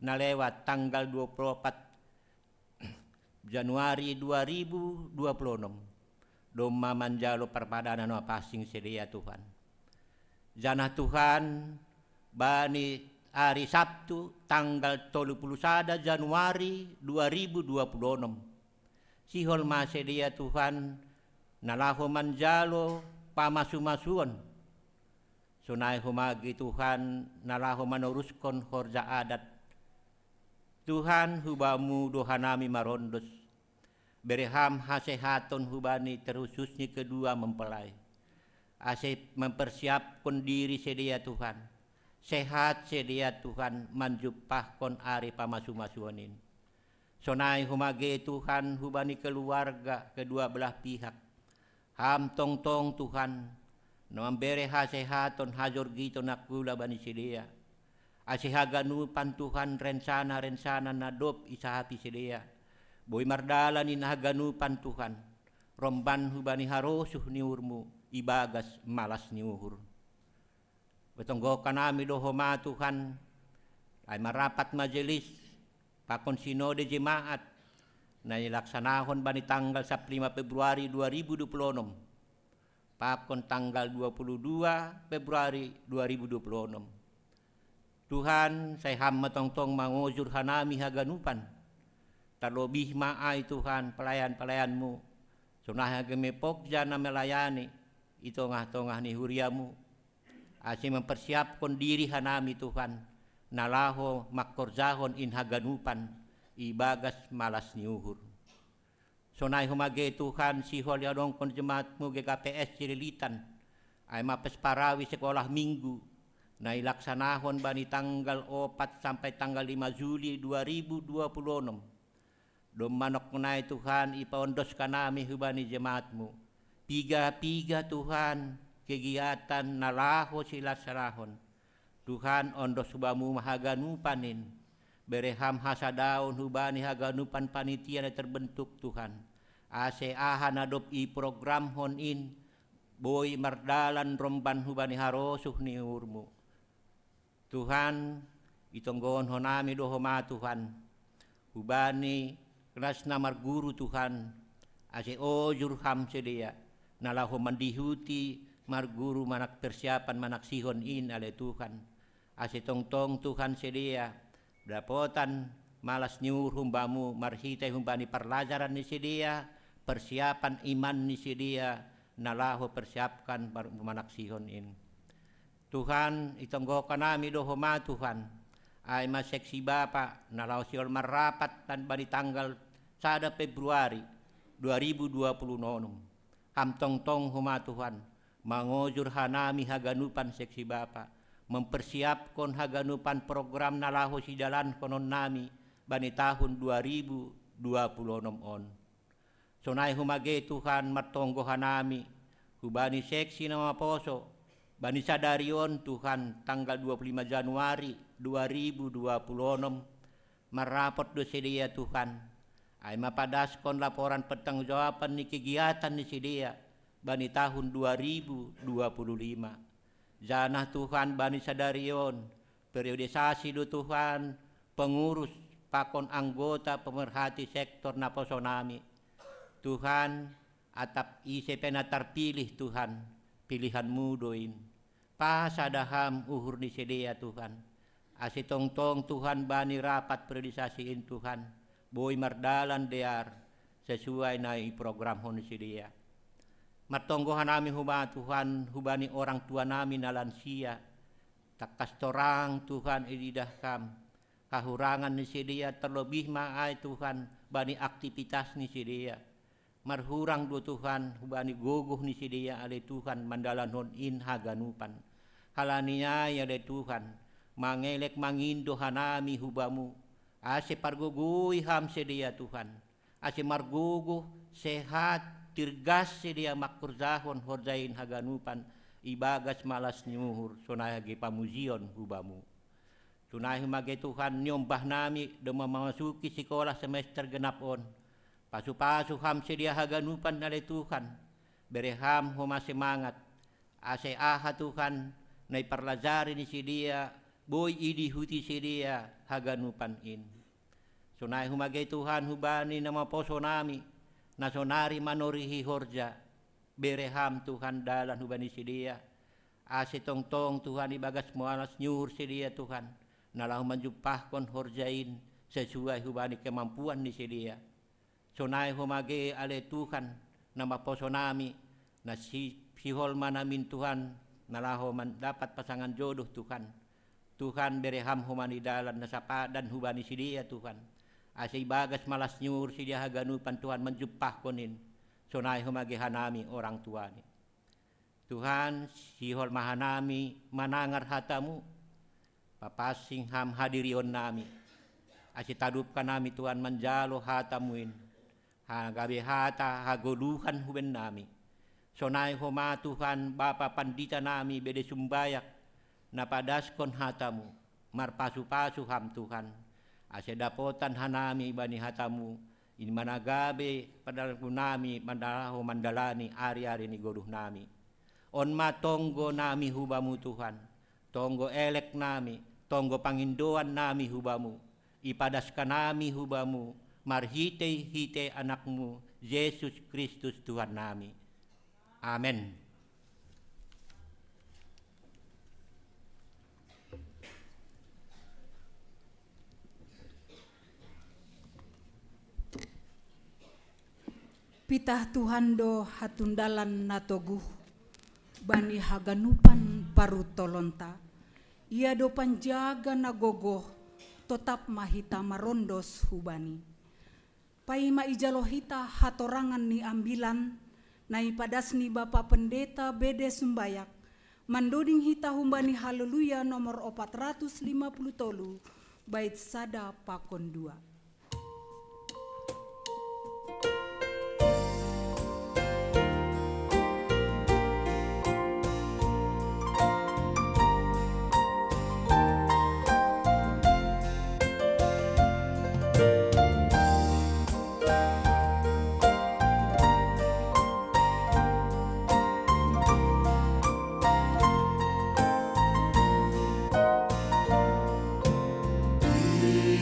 S5: na lewat tanggal 24 Januari 2026. Doma manjalo perpadana no passing sedia Tuhan. Janah Tuhan bani hari Sabtu tanggal 31 Januari 2026. Sihol masedia Tuhan nalaho manjalo pamasu-masuon. Sunai humagi Tuhan nalaho manuruskan horja adat. Tuhan hubamu dohanami marondos. Bereham hasehaton hubani terususnya kedua mempelai. Ase mempersiapkan diri sedia Tuhan. Sehat sedia Tuhan manjupah kon ari pamasu-masuonin. Sonai humage Tuhan hubani keluarga kedua belah pihak. Ham tong-tong Tuhan nombere hasehaton hajor gito nakula bani sedia. Asihaganupan Tuhan rensana nadop isahapi sedia. Boy mardalan inahaganupan Tuhan. Romban hubani harosuh niurmu ibagas malas niuhur. Betonggo kanami dohoma Tuhan ay marapat majelis pakon sinode jemaat na ilaksanahon bani tanggal 15 Februari 2026 pakon tanggal 22 Februari 2026. Tuhan saya ham matongtong mangujur hanami haganupan terlebih maai Tuhan pelayan-pelayanmu sunah hagemepok jana melayani itongah-tongah ni huriamu. Asih mempersiapkan diri hanami Tuhan nalaho makorjahon in haganupan ibagas malas niuhur. Sonai humage Tuhan sihol yadong kon jemaatmu GKPS Cililitan ay mapesparawi sekolah minggu na ilaksanahon bani tanggal 4 sampai tanggal 5 Juli 2026. Dom manok kunai Tuhan ipaondos kanami hubani jemaatmu. Piga-piga Tuhan kegiatan nalaho sila sarahon. Tuhan ondos hubamu mahaganupanin. Bereham hasadaun hubani haganupan panitia na terbentuk Tuhan. Ase ahan adop i program honin. Boy mardalan romban hubani harosuh ni urmu. Tuhan itonggon honami dohoma Tuhan. Hubani kelas namar guru Tuhan. Ase ojur ham sedia. Nalaho mandihuti marguru manak persiapan manak sihon in ale Tuhan. Ase tong-tong Tuhan sedia. Dapotan malas nyur humbamu marhitai humbani perlajaran ni sedia. Persiapan iman ni sedia. Nalaho persiapkan manak sihon in. Tuhan itonggo kanami dohoma Tuhan. Ay maseksi Bapa nalaho siol marapat tan bani tanggal 1 Februari 2026. Ham tong-tong huma Tuhan. Mangojur hanami haganupan seksi Bapa. Mempersiapkan haganupan program nalaho si jalan konon nami bani tahun 2026 on. Sonai humage Tuhan martonggo hanami. Hubani seksi nama poso. Bani sadarion Tuhan tanggal 25 Januari 2026. Marapot do sedia Tuhan. Ay mapadaskon laporan pertanggungjawaban ni kegiatan ni sidia bani tahun 2025. Janah Tuhan bani sadarion periodisasi do Tuhan pengurus pakon anggota pemerhati sektor naposonami. Tuhan atap ise pena terpilih Tuhan pilihanmu doin. Pasadaham uhur ni sedia Tuhan. Asitong-tong Tuhan bani rapat periodisasiin Tuhan. Boy mardalan dear sesuai na program hon sedia. Martonggohan nami huma Tuhan hubani orang tua nami na lansia. Takas torang Tuhan ididahkam. Kahurangan ni sedia terlebih maay Tuhan bani aktivitas ni sedia. Marhurang do Tuhan hubani gogoh ni sedia ale Tuhan mandalan hon in haganupan. Halaniya ya de Tuhan mangelek mangindo hanami hubamu. Ase parguguy ham sedia Tuhan. Ase marguguh sehat tirgas sedia makurzahon horjain haganupan ibagas malas nyuhur sonaya ge pamuzion hubamu. Tunai humage Tuhan nyombah nami do memasuki sekolah semester genap on. Pasu-pasu ham sedia haganupan nale Tuhan. Bereham homa semangat. Ase aha Tuhan nai parlajari ni sedia boy idi huti sedia haganupan in. Sunai humagay Tuhan hubani nama poso nami nasonari manorihi horja bereham Tuhan dalan hubani sedia. Ase tong-tong Tuhan ibagas mualas nyur sedia Tuhan. Nalahu menjumpahkon horjain sesuai hubani kemampuan ni sedia. Sunai humagay ale Tuhan nama poso nami na sihol manamin Tuhan nalahu mendapat pasangan jodoh Tuhan. Tuhan bereham humani dalan nasapadan hubani sidia Tuhan. Asa ibagas malas nyur sidia haganupan Tuhan menjumpah konin. Sonai humagi hanami orang tuani. Tuhan sihol mahanami manangar hatamu. Papasing ham hadirion nami. Asa tadupkan nami Tuhan menjalo hatamuin. Hagabi hata hagoluhan huben nami. Sonai homa Tuhan Bapa pandita nami bede sumbayak. Napadaskon hatamu marpasu-pasu ham Tuhan ase dapotan hanami bani hatamu in managabe padalku nami mandalaho mandalani ari-ari ni goduh nami on matonggo nami hubamu Tuhan tonggo elek nami tonggo pangindoan nami hubamu ipadaskan nami hubamu marhite-hite anakmu Yesus Kristus Tuhan nami. Amen.
S1: Pitah Tuhan do hatundalan natoguh bani haganupan parutolonta. Ia do panjaga nagogoh tetap mahita marondos hubani. Pai maijalohita hatorangan ni ambilan nai padas ni Bapa Pendeta bede sumbayak. Mandoding hita humbani haleluya nomor 453 bait sada pakon 2.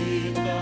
S6: Kita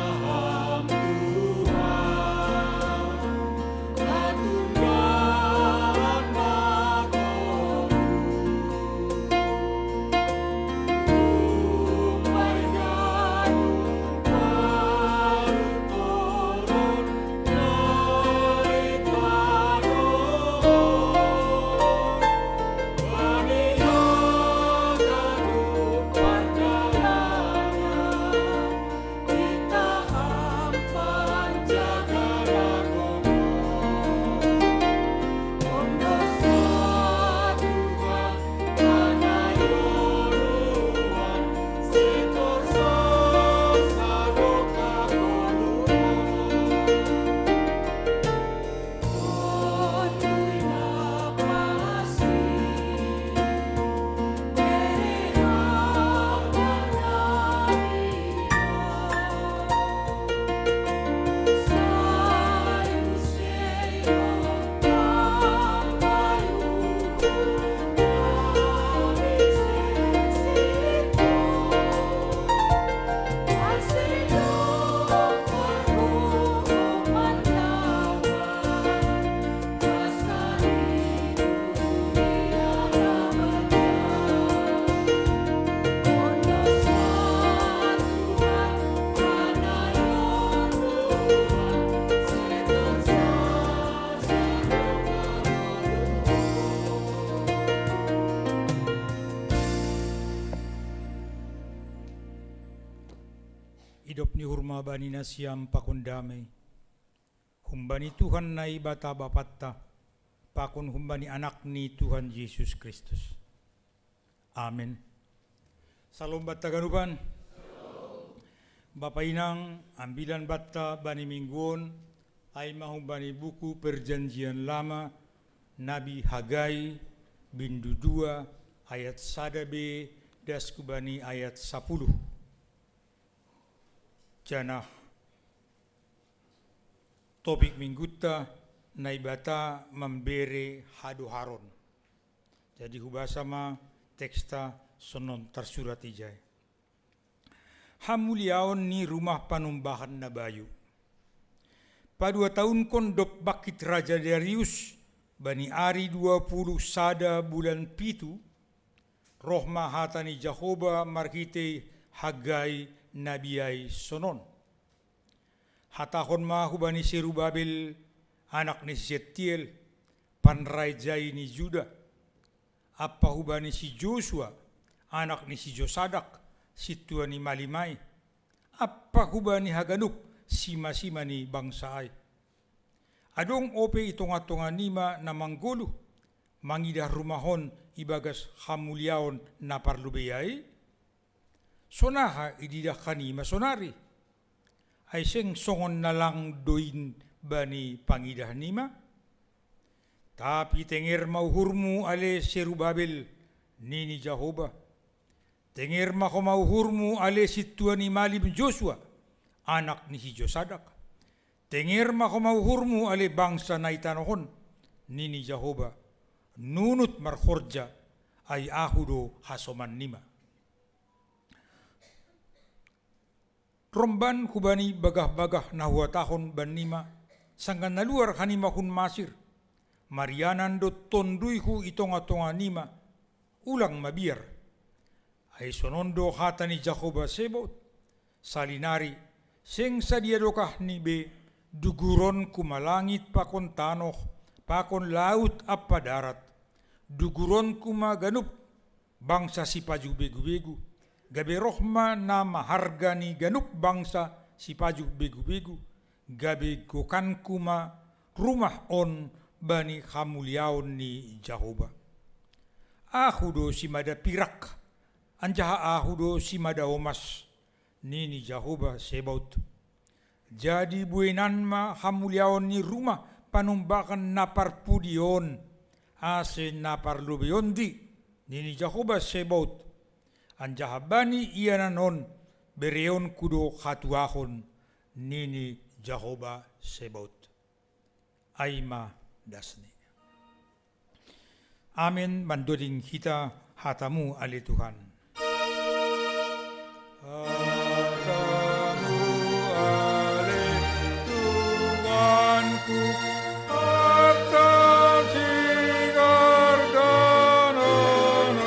S4: hurma bani nasyam pakundamay. Humbani Tuhan na ibata bapatta, pakun humbani anak ni Tuhan Yesus Kristus. Amen. Salom batta ganupan. Bapak Inang, ambilan batta bani mingguon, ay mahumbani buku perjanjian lama, Nabi Hagai, bindu 2, ayat 1b, daskubani ayat 10. Janah topik mingguta naibata memberi hadu haron. Jadi hubasa ma teksta sonon tersurat ijay. Hamuliaon ni rumah panumbahan na bayu. Padua tahun kon dop bakit Raja Darius bani ari 20 sada bulan pitu rohma hatani Jahoba markite Hagai nabiai sonon. Hatahon mahu bani Serubabel anak ni Setiel panraijai ni Juda. Apa hubani si Joshua anak ni si Josadak situa ni Malimai. Apa hubani Haganup sima-sima ni bangsa ay. Adong ope itonga-tonga nima na manggulu mangidah rumahon ibagas hamuliaon na parlubeyai. Sonaha ididah kanima sonari. Ay seng songon na lang doin bani pangidah nima. Tapi tenger mauhurmu ale Serubabel nini Jahoba. Tenger mako mauhurmu ale situa ni Malim Joshua anak ni si Josadak. Tenger mako mauhurmu ale bangsa na itanohon nini Jahoba. Nunut marhorja ay ahudo hasoman nima. Romban kubani bagah-bagah na huatahon banima sanggan naluar hanima kun masir. Marianan do tonduihu itonga-tonga nima ulang mabiar. Ay sonondo hatani Jahoba sebot salinari seng sadia dokah ni be duguron kumalangit pakon tanoh pakon laut apa darat. Duguron kumaganup bangsa si paju begu-begu. Gabe rohma na maharga ni ganup bangsa si paju begu-begu. Gabe gokan kuma rumah on bani hamuliaon ni Jahoba. Ahudo si mada pirak. Anjaha ahudo si mada omas. Nini Jahoba sebaut. Jadi buenan ma hamuliaon ni rumah panumbakan napar pudion. Ase napar lubeon di. Nini Jahoba sebaut. Anjahabani iananon bereon kudo hatuahon nini Jahoba sebaut. Aima dasni. Amin mandoding kita hatamu ali Tuhan. Hatamu ali Tuhanku atas sinar dananan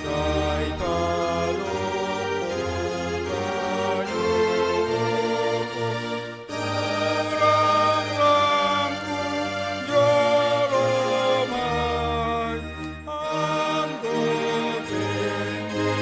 S4: sai paloko kayu ulang langkung jolomai anggo tinggi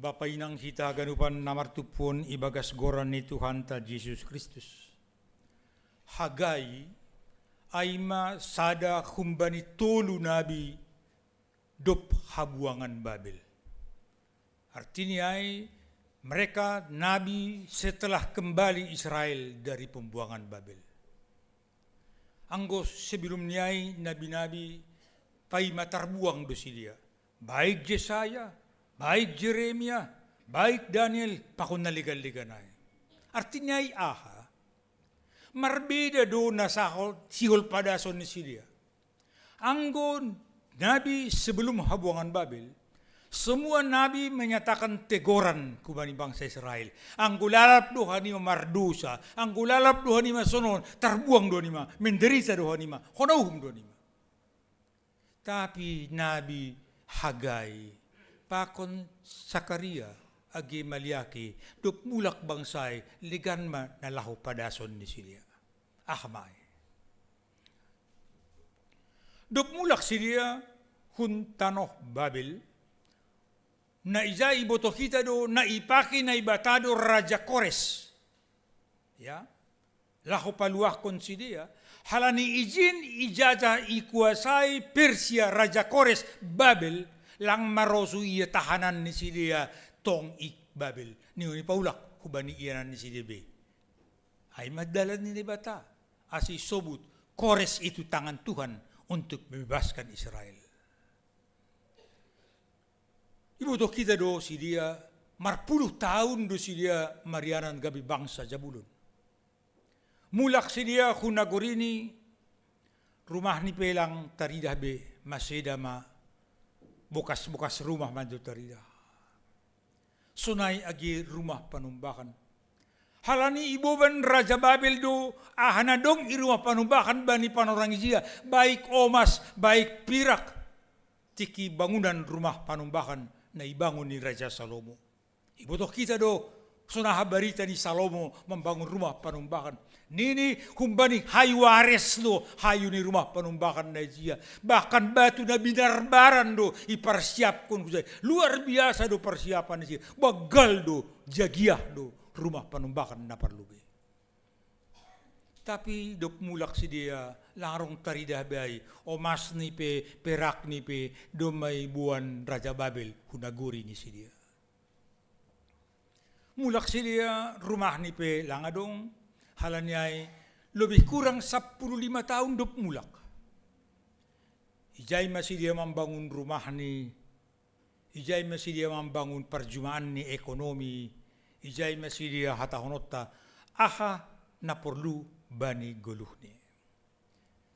S4: Bapainang kita ganupan namartupon ibagas goran ni Tuhan ta Yesus Kristus. Hagai aima sada kumbani tolu nabi dop habuangan Babel. Artinya mereka nabi setelah kembali Israel dari pembuangan Babel. Anggo sebelumnya nabi-nabi paima terbuang dosi dia. Baik Yesaya, baik Jeremia, baik Daniel, pakon naligal-liganay. Artinya aha, marbeda do nasahol sihol padason ni silia. Anggon nabi sebelum habuangan Babel, Semua nabi menyatakan teguran kubani bangsa Israel. Ang gulalap doha nima mardusa, ang gulalap doha nima sonon, terbuang doha nima, menderita doha nima, honauhum doha nima. Tapi Nabi Hagai, pakon Sakaria, agi Maliaki, duk mulak bangsay, ligan ma nalahu padason ni siya. Ahmay. Duk mulak siya, huntanoh Babel, na iza iboto kita do na ipaki na ibatado Raja Kores. Ya. Lahu paluah konsidia. Halani izin ijaza ikuasai Persia Raja Kores Babel lang marosu iya tahanan ni sidia tong ik Babel. Ni paulak hubani iyanan ni sidia be. Ay madalan ni bata. Asi sobut Kores itu tangan Tuhan untuk membebaskan Israel. Ibu to kita do si dia marpuluh tahun do si dia marianan gabi bangsa Jabulon. Mulak si dia hunagorini rumah ni pelang taridah be maseda ma bukas rumah manjo taridah. Sunai agi rumah panumbakan. Halani iboban Raja Babel do ahana dong i rumah panumbakan bani panorang izia baik omas baik pirak tiki bangunan rumah panumbakan na ibangun ni Raja Salomo. Ibutoh kita do sunah barita ni Salomo membangun rumah panumbakan. Nini humbani hayu ares do hayu ni rumah panumbakan na dia. Bahkan batu na binarbaran do ipersiapkan kusay. Luar biasa do persiapan ni dia. Bagal do jagiah do rumah panumbakan na parlubi. Tapi dok mulak si dia larong taridah bay omas ni pe perak ni pe domay buan Raja Babel hunaguri ni si dia. Mulak si dia rumah ni pe langadong halanyay lebih kurang 15 tahun dok mulak. Ijay masih dia membangun rumah ni, ijay masih dia membangun perjumaan ni ekonomi, ijay masih dia hatahonota aha na perlu bani goluh ni.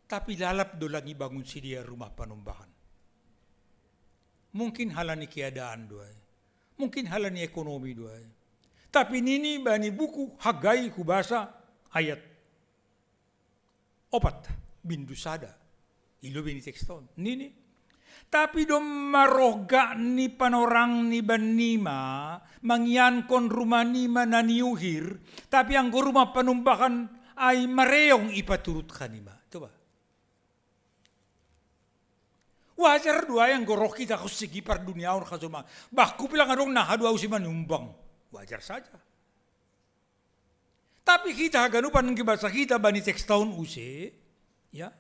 S4: Tapi lalap do lagi bangun si dia rumah panumbakan. Mungkin halani keadaan doay. Mungkin halani ekonomi doay. Tapi nini bani buku Hagai kubasa ayat 4 bindusada. Ilo bini tekston. Nini. Tapi do maroga ni panorang ni banima mangyan kon rumah nima na niuhir. Tapi ang rumah panumbakan ay mareong ipaturut kanima. Coba. Wajar dua yang goroh kita kusigi par dunia or kasuma. Baku bilang adong nahadu au si manumbang. Wajar saja. Tapi kita ganupan ng bahasa kita bani teks tahun use. Ya.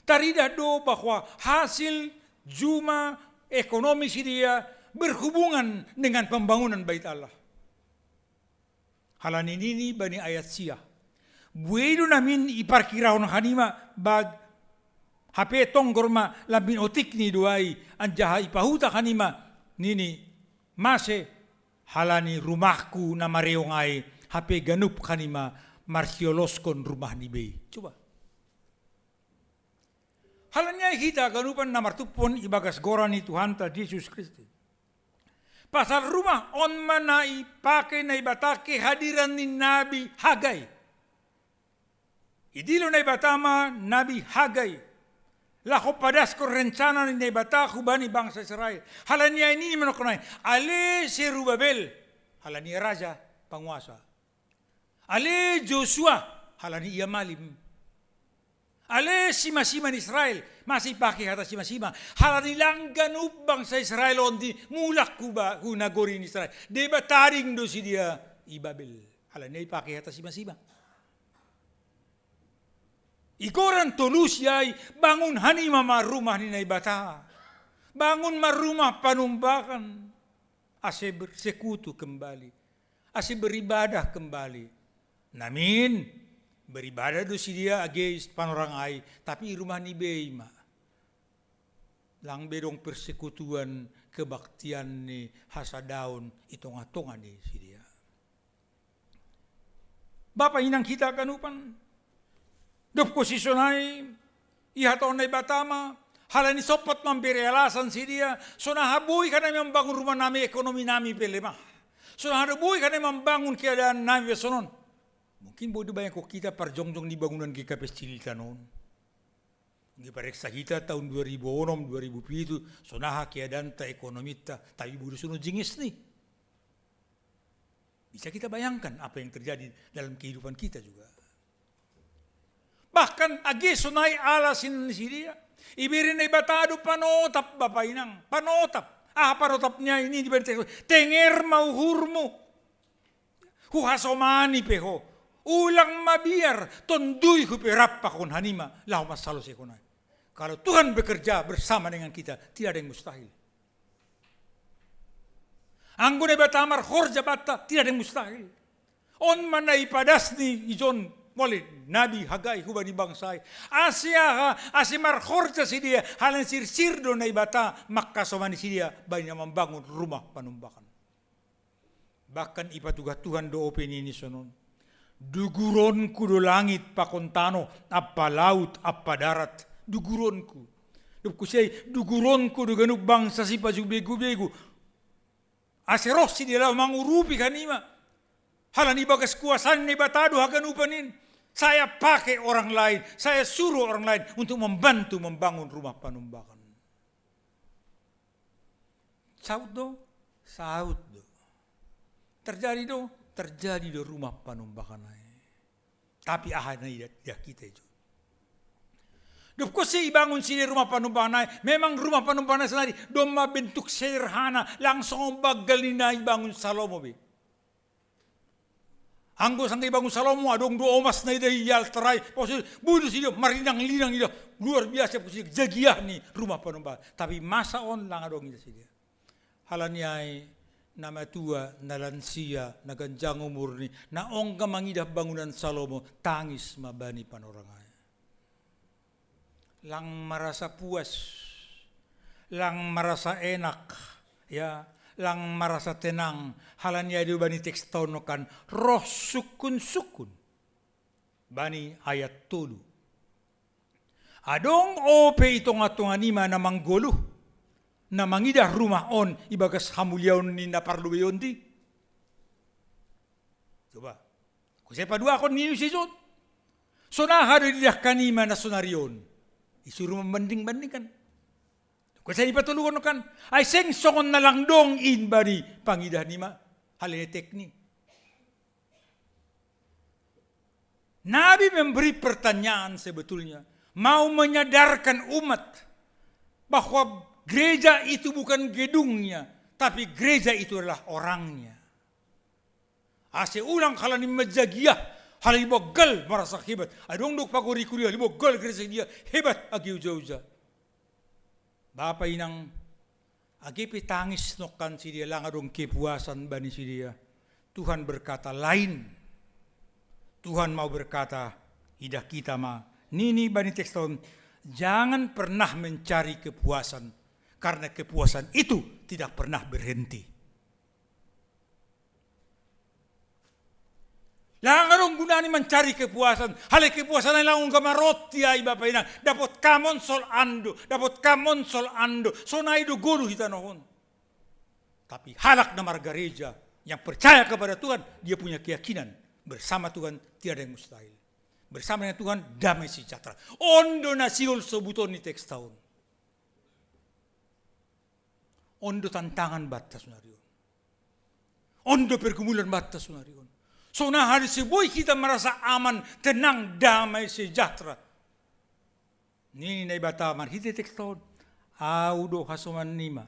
S4: Tarida do bahwa hasil juma ekonomi si dia berhubungan dengan pembangunan bait Allah. Halan ini bani ayat sia. Buedo namin iparkirahon hanima bag hape tonggorma labin otik ni duai anjaha ipahuta hanima nini mase halani rumahku na mareong ay hape ganup hanima marsioloskon rumah ni bei. Coba. Halanya kita ganupan na martupon ibagas goran ni Tuhan ta Yesus Kristus. Pasal rumah on mana ipake na ibatake hadiran ni Nabi Hagai. Idilo na ibatama Nabi Hagai. Lako padas ko rencana ni ibata kubani bangsa Israel. Halanya ini menokonay. Ale Serubabel. Halanya raja penguasa. Ale Joshua. Halanya ia malim. Ale sima-sima Israel. Masih pakai kata sima-sima. Halanya langgan bangsa Israel ondi mulak kuba kunagori ni Israel. Deba taring do si dia ibabel. Halanya pakai kata sima-sima. Ikoran tulus yay bangun hanima marumah ni naibata. Bangun marumah panumbakan. Ase bersekutu kembali. Ase beribadah kembali. Namin beribadah do si dia against panorang ay. Tapi rumah ni beima. Lang bedong persekutuan kebaktian ni hasadaon itong-atongan ni si dia. Bapa inang kita kanupan. Dop posisyon ay ihataon na ibatama Halani sopat memberi alasan si dia. Sona habui karena membangun rumah nami, ekonomi nami pelemah. Sona habui karena membangun keadaan nami sonon. Mungkin bodoh banyak kok kita perjongjong di bangunan GKP Cililitan non. Di pareksa kita tahun 2006, 2007, sonaha keadaan ta ekonomi ta, tapi bodoh sono jingis nih. Bisa kita bayangkan apa yang terjadi dalam kehidupan kita juga. Bahkan agi sonai alasin si dia. Ibirin na ibatado panotap bapak inang. Panotap. Panotapnya ini diberi tenger mau hurmu. Huhasomani peho. Ulang mabiar. Tondui huperapa kon hanima. Lau masalo sekunai. Kalau Tuhan bekerja bersama dengan kita, tidak ada yang mustahil. Anggo na batamar horja bata, tidak ada yang mustahil. On mana ipadas ni ijon. Mole nabi hagai huba di bangsai Asia asimar khorja si dia halan sir do na ibata makka somani si dia banyak membangun rumah panumbakan. Bahkan ipatuga Tuhan do opini ini sonon. Duguronku do langit pakontano apa laut apa darat duguronku. Dupku say duguronku do ganuk bangsa si paju begu-begu. Aseros si dia lau mangurupi kanima. Halan ibagas kuasaan ni batado hagan upanin. Saya pakai orang lain, saya suruh orang lain untuk membantu membangun rumah panumbakan. Saud do. Terjadi do rumah panumbakan. Tapi ahana ya kita itu. Dupko si bangun sini rumah panumbakan. Memang rumah panumbakan sendiri doma bentuk sederhana, langsung bagal ni bangun Salomo be. Anggo sangkai bangun Salomo adong do omas na ida yal terai posisi budu sih marinang-linang ida luar biasa posisi jagiah nih rumah panumbakan. Tapi masa on lang adong ida sih dia. Halaniai nama tua na lansia na ganjang umur ni na ongga mangidah bangunan Salomo tangis mabani panorangai. Lang merasa puas, lang merasa enak, ya. Lang merasa tenang, halanya di bani teks tonokan roh sukun-sukun. Bani ayat tulu. Adong ope itong atunganima na manggoluh, na mangidah rumah on ibagas hamuliaon ni naparlubeyon di. Coba, kung saya padua akon niyo si John. So nahado didah kanima na sonarion. Isuruh membanding-bandingkan. Kung sa ipatulungan kan, ay seng songon na lang dong in bari pangidah nima, halaya teknik. Nabi memberi pertanyaan sebetulnya, mau menyadarkan umat bahwa gereja itu bukan gedungnya, tapi gereja itu adalah orangnya. Ase ulang kalau ni majagiah, hal ibogal merasa hebat. Adong dok paguri kuliah, ibogal gereja dia hebat agi uja-uja. Bapak inang agipi tangis nokan si dia lang adong kepuasan bani si dia. Tuhan berkata lain. Tuhan mau berkata idah kita nini bani tekston jangan pernah mencari kepuasan karena kepuasan itu tidak pernah berhenti. Langarong gunani mencari kepuasan. Hal kepuasan ay langung kamaroti ay bapak inang. Dapat kamon sol ando. Sonay do guru hita nohon. Tapi halak na margareja yang percaya kepada Tuhan, dia punya keyakinan bersama Tuhan tiada yang mustahil. Bersama dengan Tuhan damai sejahtera. Ondo nasiol sebuton ni teks tahun. Ondo tantangan batas sunarion. Ondo pergumulan batas sunarion. So na hari sebuah kita merasa aman, tenang, damai, sejahtera. Nini na ibataman, hiti tekston, audo hasuman nima.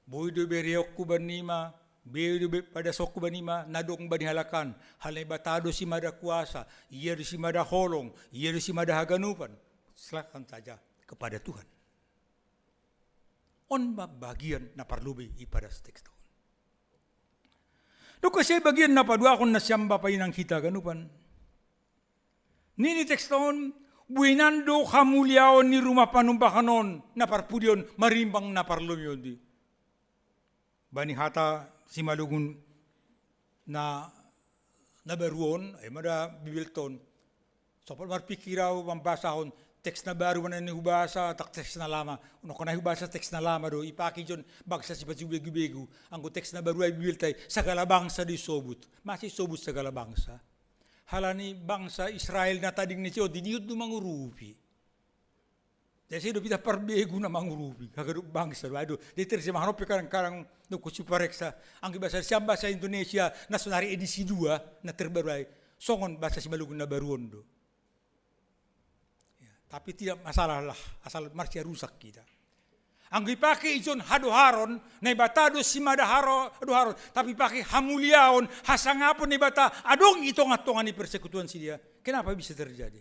S4: Boydo beriokku banima, bedo pada sokku banima, nadong banihalakan. Hal na ibatado si mada kuasa, iya si mada holong, iya si mada haganupan. Silakan saja kepada Tuhan. On bagian na parlubi ipada tekston. Doon kasi bagian na padua akong nasyang bapayin ang kita ganupan. Nini tekston, buinando kamulyaon ni rumah panumbakanon na parpudion marimbang na parlumyon di. Bani hata si malugun na nabaruon ay mada bibilton. So marpikiraw mambasahon teks na baru man ni hubasa tak teks na lama. Uno kana hubasa teks na lama do ipaki jon bagsa si begu-begu. Ang teks na baru ay bibiltay sagala bangsa di sobut. Masih sobut sagala bangsa. Halani bangsa Israel na tading ni siyo diniud do mangurupi. Jadi do pita parbegu na mangurupi. Kagado bangsa do ado. Diter si mahanop karang no kusupareksa. Ang bahasa siam bahasa Indonesia na sonari edisi 2 na terbaru ay songon bahasa si Maluku na baruon do. Tapi tidak masalah lah, asal marsya rusak kita. Ang ipake ijon hadoharon, na ibata si hadoharon, tapi pakai hamuliaon, hasangapon na ibata, adong itong-atongan ni persekutuan si dia. Kenapa bisa terjadi?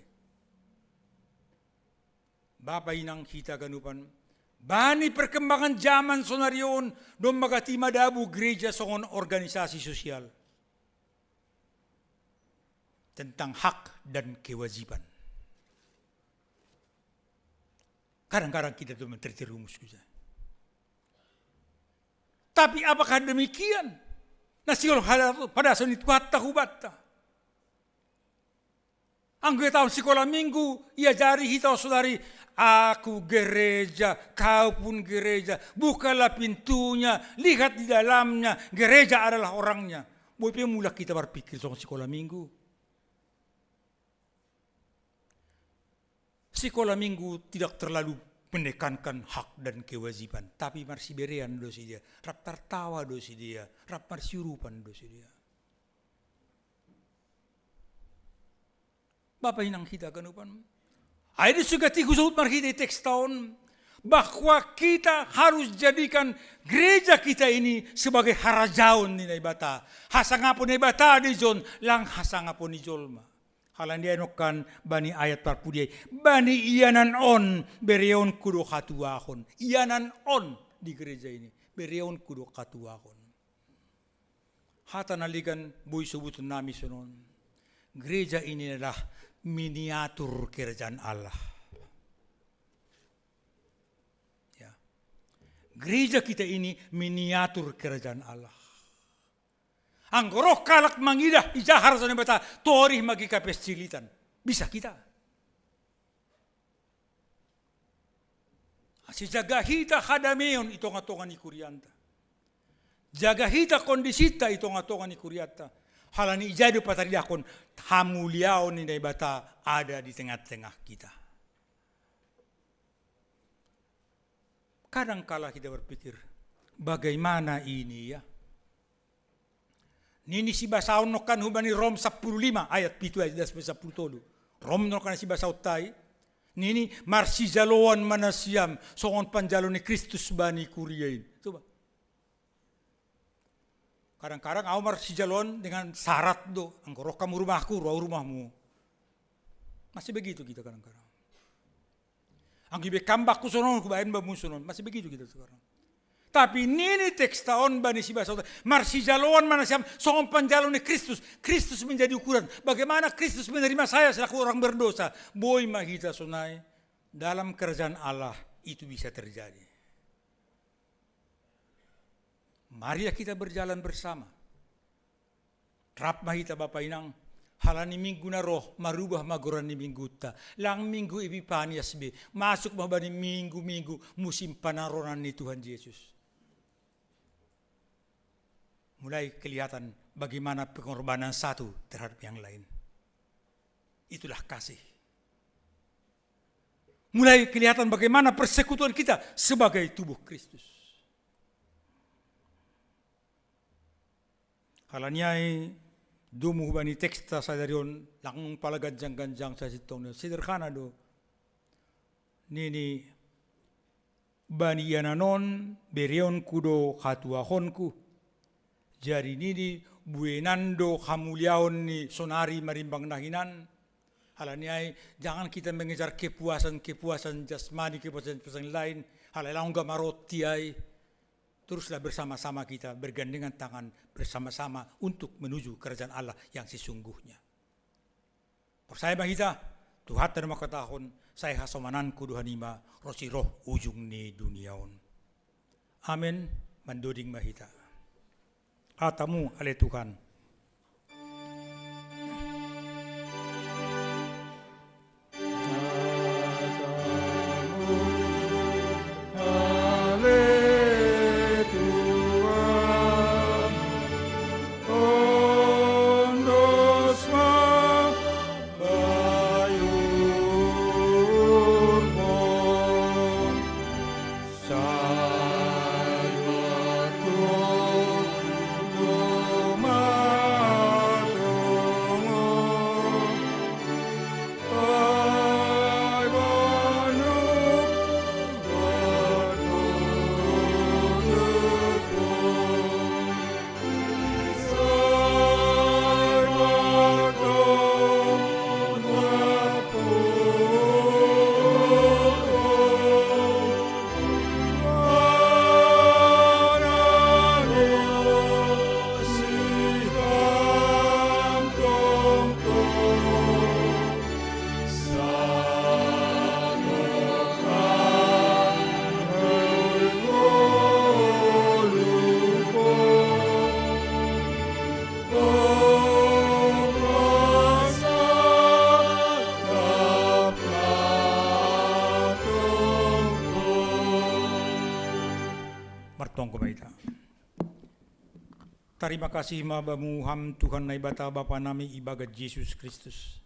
S4: Bapak inang kita ganupan, bani perkembangan zaman sonarion, dong magati madabu gereja songon organisasi sosial. Tentang hak dan kewajiban. Kadang-kadang kita itu terjerumus saja. Tapi apakah demikian? Nasikol pada saat itu hubata. Anggo tahun sekolah minggu, ia jari hitau saudari, aku gereja, kau pun gereja, bukalah pintunya, lihat di dalamnya, gereja adalah orangnya. Boleh mula kita berpikir soal sekolah minggu. Sekolah minggu tidak terlalu menekankan hak dan kewajiban, tapi marsi berian dosi dia, rap tertawa dosi dia, rap marsi urupan dosi dia. Bapak inang kita kanupan, ayat suka tiku sebut marhita teks tahun, bahwa kita harus jadikan gereja kita ini sebagai harajaon ni naibata, hasangapon naibata di zon, lang hasangapon ni jolma. Halan dia nokan bani ayat parpudiay. Bani ianan on bereon kudo katuahon. Ianan on di gereja ini. Bereon kudo katuahon. Hata nalikan boy subutun nami sonon. Gereja ini adalah miniatur kerajaan Allah. Ya. Gereja kita ini miniatur kerajaan Allah. Ang roh kalak mangidah ijahar sa nabata tori magi kapesilitan. Bisa kita. Si jagahita hadameon itong atongan ni kuryanta. Jagahita kondisita itong atongan ni kuryanta. Halani ijado pataridakon hamuliaon ni naibata ada di tengah-tengah kita. Kadangkala kita berpikir, bagaimana ini ya? Nini si basaon nokan hubani Rom 15 ayat 7 ayat 10. Rom nokan si basaw tay. Nini marsi jaloan manasiam songon panjalo ni Kristus bani kuriyain. Coba. Kadang-kadang aku marsi jaloan dengan syarat do. Angkoro kamu rumahku, rumahmu. Masih begitu kita kadang-kadang. Ang ibe kambakku sonon, kubain bamu sonon. Masih begitu kita sekarang. Tapi nini teks tahun bani si basau marsi jaloan mana siam songon panjalo ni Kristus. Kristus menjadi ukuran. Bagaimana Kristus menerima saya selaku orang berdosa. Boy mahita sonai. Dalam kerajaan Allah itu bisa terjadi. Mari kita berjalan bersama. Rap mahita Bapak Inang. Halani minggu na roh marubah magoran ni minggu ta. Lang minggu Epifanias be. Masuk mabani minggu-minggu musim panaronan ni Tuhan Yesus. Mulai kelihatan bagaimana pengorbanan satu terhadap yang lain. Itulah kasih. Mulai kelihatan bagaimana persekutuan kita sebagai tubuh Kristus. Halanyai dumu bani teksta sadarion lang palaganjang-ganjang sa sitong sederhana do. Nini bani yananon berion kudo katuahonku. Jadi nini buenando hamuliaon ni sonari marimbang nahinan. Halaniai jangan kita mengejar kepuasan jasmani, kepuasan lain. Halalang gamaroti ay. Teruslah bersama-sama kita bergandengan tangan bersama-sama untuk menuju kerajaan Allah yang sesungguhnya. Percaya kita, Tuhan dan makatahon, saya hasomanan kuduhanima, rosi roh ujung ni duniaon. Amin, mandoding mahita. Hatamu ale Tuhan. Martong kumaita. Terima kasih mabamu ham Tuhan na ibata Bapa nami ibagat Yesus Kristus.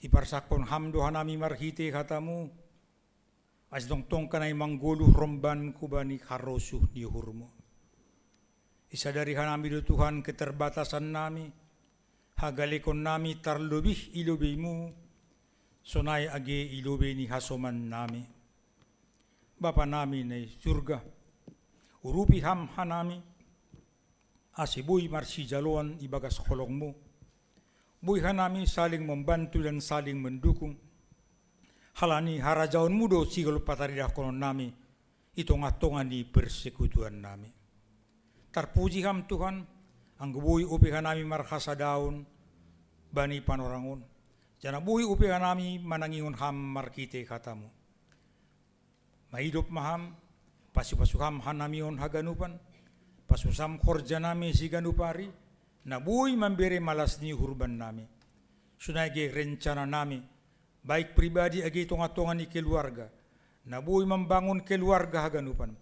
S4: Iparsakpon ham doha nami marhite katamu, as dongtong kanay mangguluh romban kubani karosuh di hurmo. Isadari hanami do Tuhan keterbatasan nami, hagalikon nami tarlubih ilubimu, sonay age ilubi ni hasoman nami. Bapa nami na surga, urupi ham hanami, asibuy marsi jaluan ibagas kolongmu. Buy hanami saling membantu dan saling mendukung. Halani harajaon mudo sigol pataridah konon nami, itongatongan di persekutuan nami. Terpuji ham Tuhan, anggubuy upi hanami marhasa daun, bani panorangun. Jana buhi upi hanami manangingon ham markite katamu. Mahidup maham, pasu-pasuham hanamion haganupan, pasusam korja nami si ganupari, na buhay memberi malas ni hurban nami. Sunai rencana nami, baik pribadi agi tonga-tonga ni keluarga, na buhay membangun keluarga haganupan.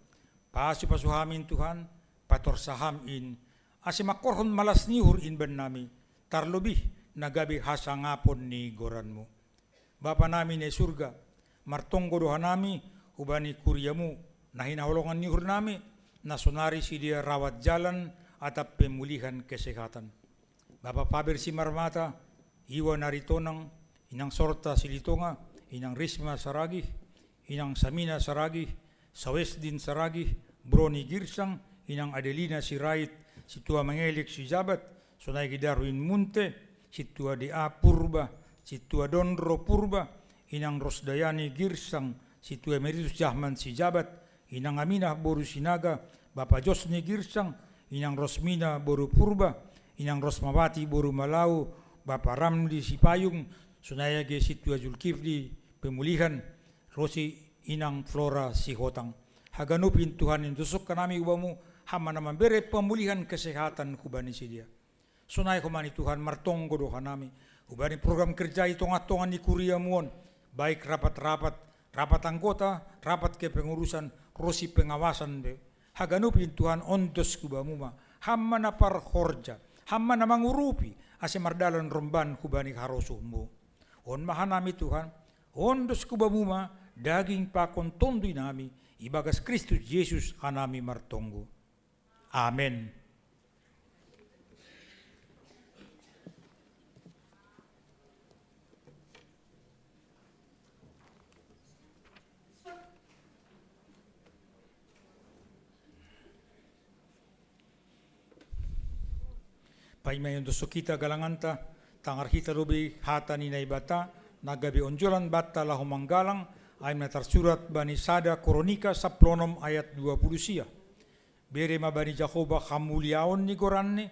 S4: Pasu-pasuhamin Tuhan, pator saham in, asimakorhon malas ni hurin ban nami, tarlubih nagabi hasangapon ni goranmu. Bapa nami ni surga, martonggo doha nami, ubani kuryamu, na hinaholongan ni hurnami, na sonari si dia rawat jalan atap pemulihan kesehatan. Bapak Paber si Marmata, Iwa Naritonang, Inang Sorta Silitonga, Inang Risma Saragih, Inang Samina Saragih, Sawesdin Saragih, Broni Girsang, Inang Adelina Sirait, si Tua Mangelik si Jabat, Sonai Darwin Munte, si Tua Dea Purba, si Tua Dondro Purba, Inang Rosdayani Girsang, si Tua Emeritus Jahman si Jabat, Inang Aminah Boru Sinaga, Bapak Josni Girsang, Inang Rosmina Boru Purba, Inang Rosmawati Boru Malau, Bapak Ramli si Payung, Sunaya Ge si Tua Julkifli Pemulihan, Rosi Inang Flora si Hotang. Haganupin Tuhan yang tusuk kanami ubamu, hama naman bere pemulihan kesehatan kubani si dia. Sunaya kumani Tuhan martonggo doha nami, ubani program kerja itongatongan di kuriamuon, baik rapat-rapat, rapat anggota, rapat kepengurusan, rosi pengawasan be. Haganupin Tuhan ontos kubamuma, hamma na parhorja, hamma na mangurupi, asimardalan romban kubani harosuhmu. On mahanami Tuhan, ondos kubamuma, daging pakon tondui nami, ibagas Kristus Yesus hanami martonggo. Amen. Paimayon doso kita galanganta, tangar kita lubi hata ni naibata, nagabi onjolan bata lahumanggalang, ay tersurat bani sada Kronika 10 ayat 20 sia. Bere mabani Jakoba kamuliaon ni goranne,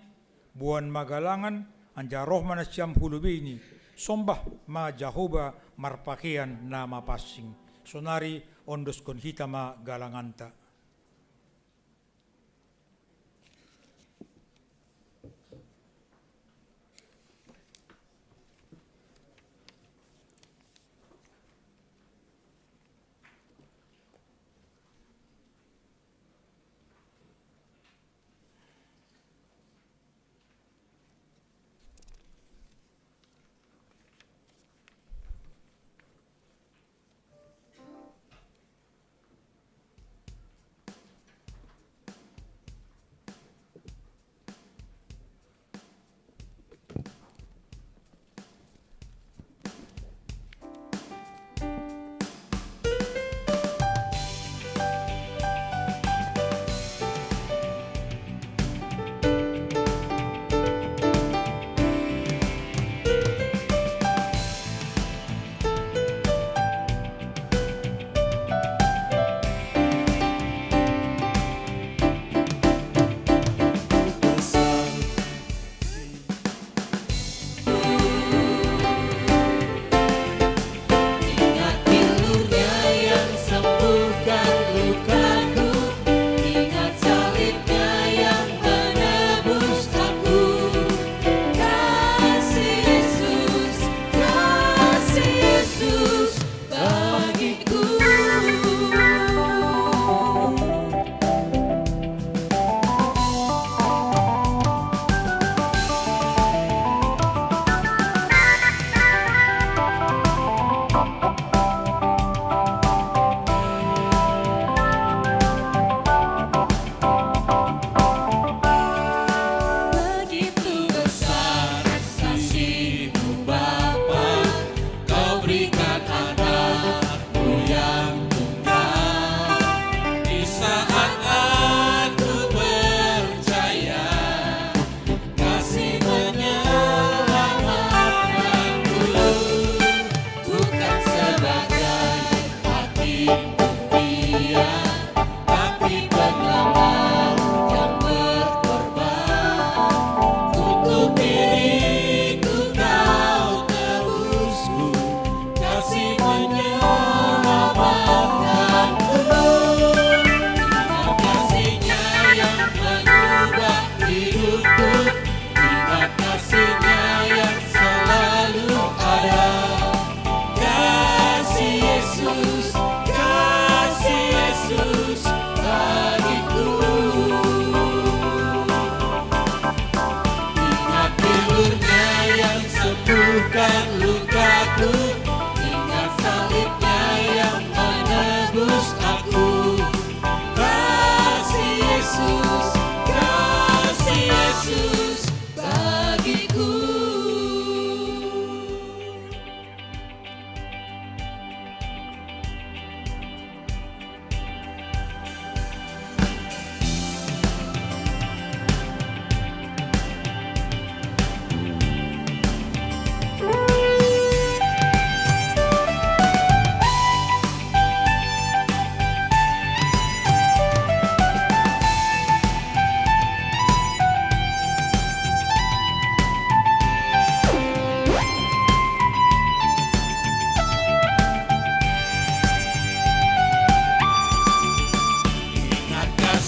S4: buan magalangan, anja roh manasyam hulubi ini, sombah ma Jakoba marpakean na mapasing. Sonari ondos kon hita ma galanganta.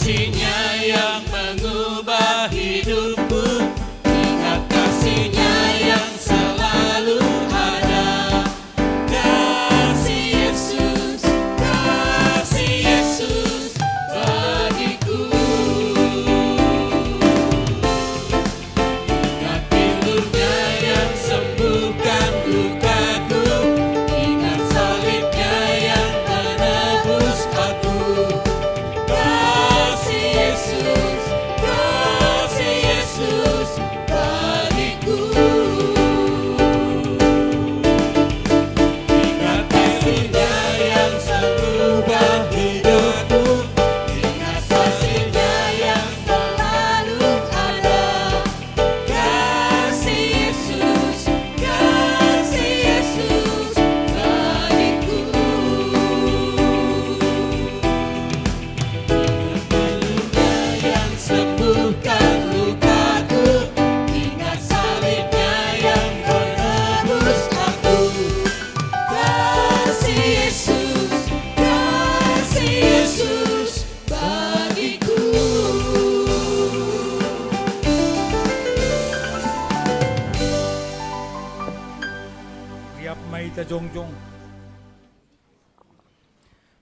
S6: kasih-Nya yang mengubah hidupku, ingat kasih-Nya yang selalu ada. Kasih Yesus bagiku. Ingat pilur-Nya yang sembuhkan lukaku, ingat salib-Nya yang menebus aku. Kasih Yesus bagiku. Ingat kasih-Nya yang sembuhkan hidupku, ingat salib-Nya yang selalu ada. Kasih Yesus bagiku. Yang sembuhkan lukaku, ingat salib-Nya yang menebus aku. Kasih Yesus bagiku.
S4: Riap maita jongjong.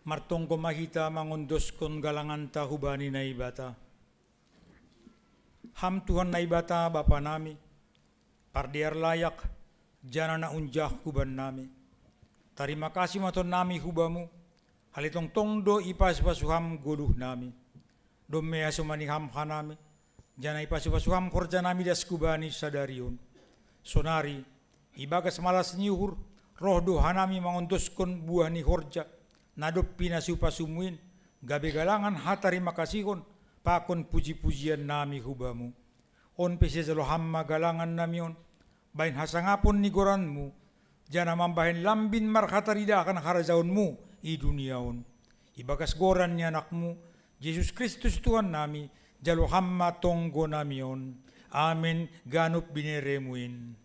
S4: Martong ko mahita mangundos kon galangan ta hubani na ibata. Ham Tuhan na ibata Bapa nami, pardiar layak, jana na unjah huban nami. Terima kasih maton nami hubamu, halitong tongdo ipas-pasuham guluh nami. Domme asumani ham hanami, jana ipas-pasuham korja nami das kubani sadarion. Sonari, ibagas malas nyuhur, roh dohanami mangundos kon buah ni horja, nadop pinasupasumuin, gabe galangan hatari makasihon, pakon puji-pujian nami hubamu. On pese jalo hamma galangan namion, bain hasangapon ni goranmu, jana mambahin lambin marhatarida akan harajaunmu i duniaon. Ibagas goran ni anakmu, Yesus Kristus Tuhan nami, jalo hamma tonggo namion. Amin, ganup bineremuin.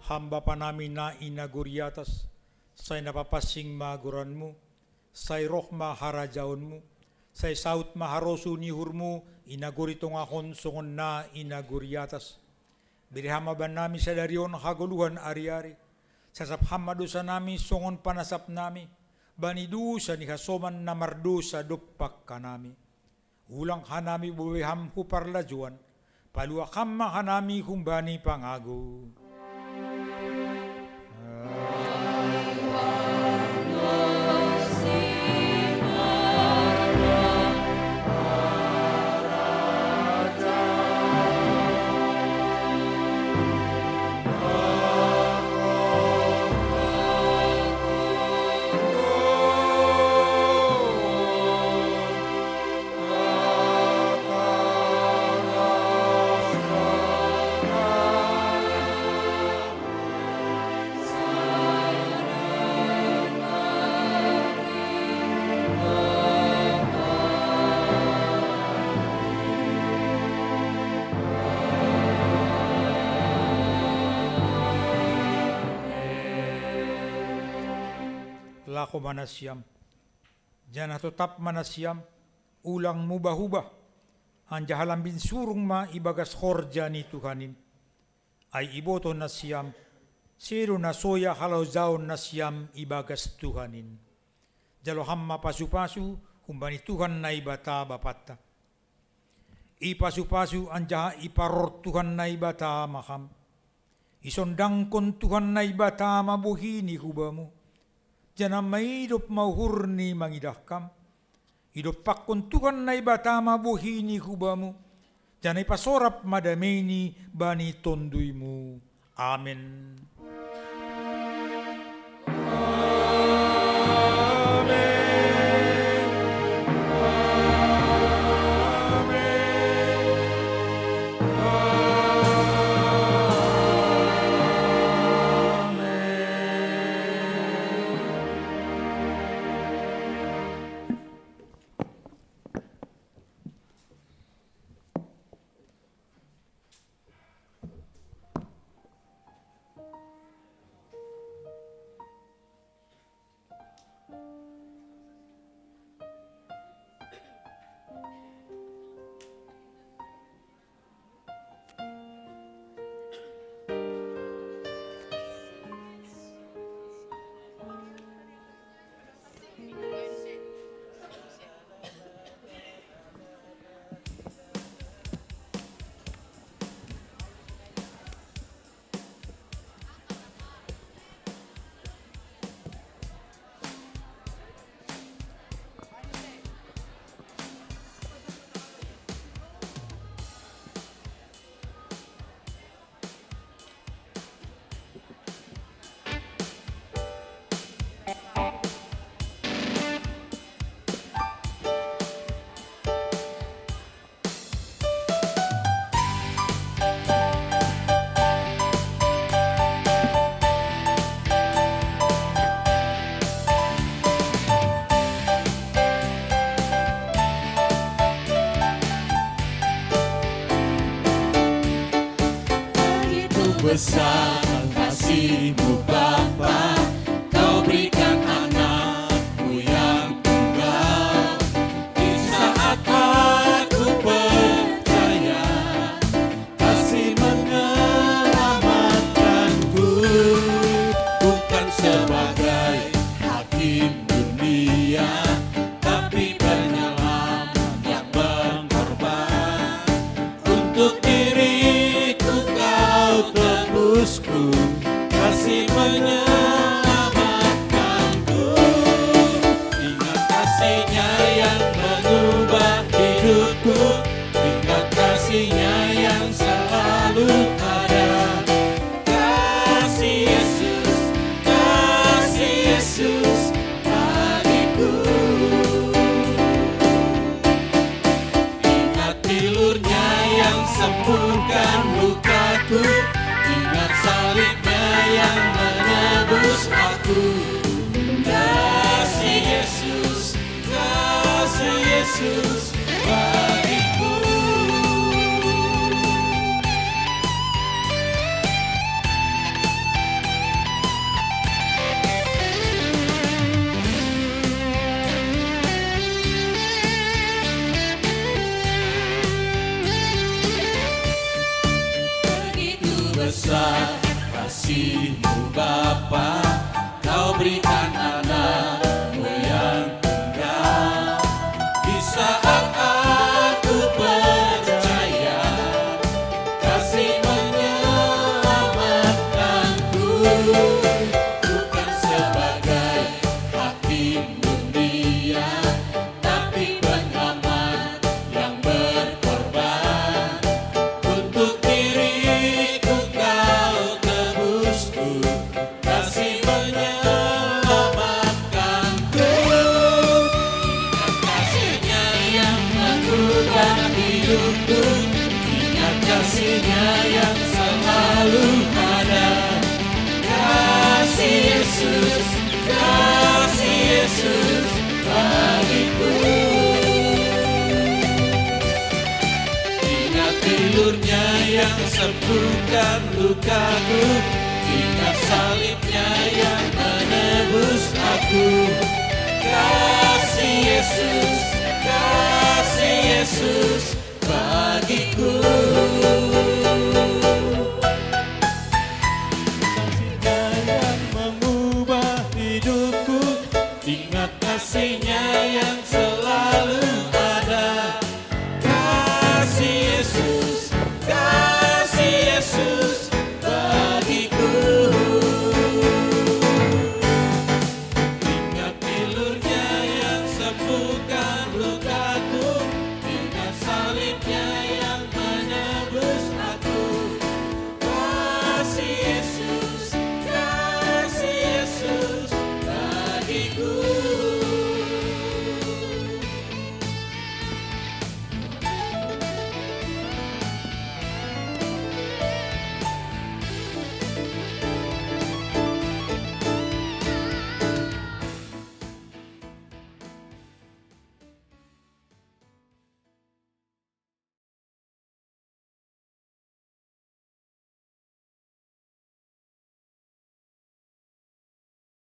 S4: Hamba pa namin na inaguriatas, say napapasing maguranmu, say roh maharajaonmu, say saut maharosu nihurmu, inaguritong akon songon na inaguriatas. Birihama ba namin sa darion haguluhan ari-ari, sasap hamado sa namin songon panasap nami, banidu sa nihasoman na mardu sa dupak kanami. Ulang hanami buwiham huparlajuan, paluakam mahanami humbani pangago. Lako manasyam, jana tetap manasyam, ulang mubah-ubah, anja halambin surung ma ibagas horja ni Tuhanin, ay iboto nasyam, siro na soya halau zaon nasyam ibagas Tuhanin. Jalo hamma pasu-pasu, humbani Tuhan na ibata bapata. ipasu-pasu anjaha iparortuhan na ibata makam. Isondangkon Tuhan na ibata mabuhini hubamu. Jangan mahidup mauhurni mangidahkam. Hidup pakon Tuhan na ibata mabuhini hubamu. Jangan ipasorap madameni bani tonduimu. Amen.
S6: Besar kasih-Mu Bapa, Kau berikan anak-Mu yang tunggal. Di saat aku percaya, kasih menyelamatkanku. Bukan sebagai hakim dunia, tapi penyelamat yang berkorban. Untuk diriku Kau tebusku, kasih menyelamatkanku. Ingat kasih-Nya yang mengubah hidupku, ingat kasih-Nya yang selalu ada. Kasih Yesus bagiku. Ingat tilur-Nya yang sembuhkan lukaku, ingat salib-Nya yang menebus aku. Kasih Yesus bagiku. Begitu besar kasih-Mu Bapa, Kau berikan anak-Mu yang tunggal. Di saat aku percaya, kasih menyelamatkanku. Bukan sebagai hakim dunia, tapi penyelamat yang berkorban. Untuk diriku Kau tebusku, kasih menyelamatkanku. Ingat kasih-Nya yang mengubah hidupku, ingat kasih-Nya yang selalu ada. Kasih Yesus bagiku. Ingat tilur-Nya yang sembuhkan lukaku, ingat salib-Nya yang menebus aku. Kasih Yesus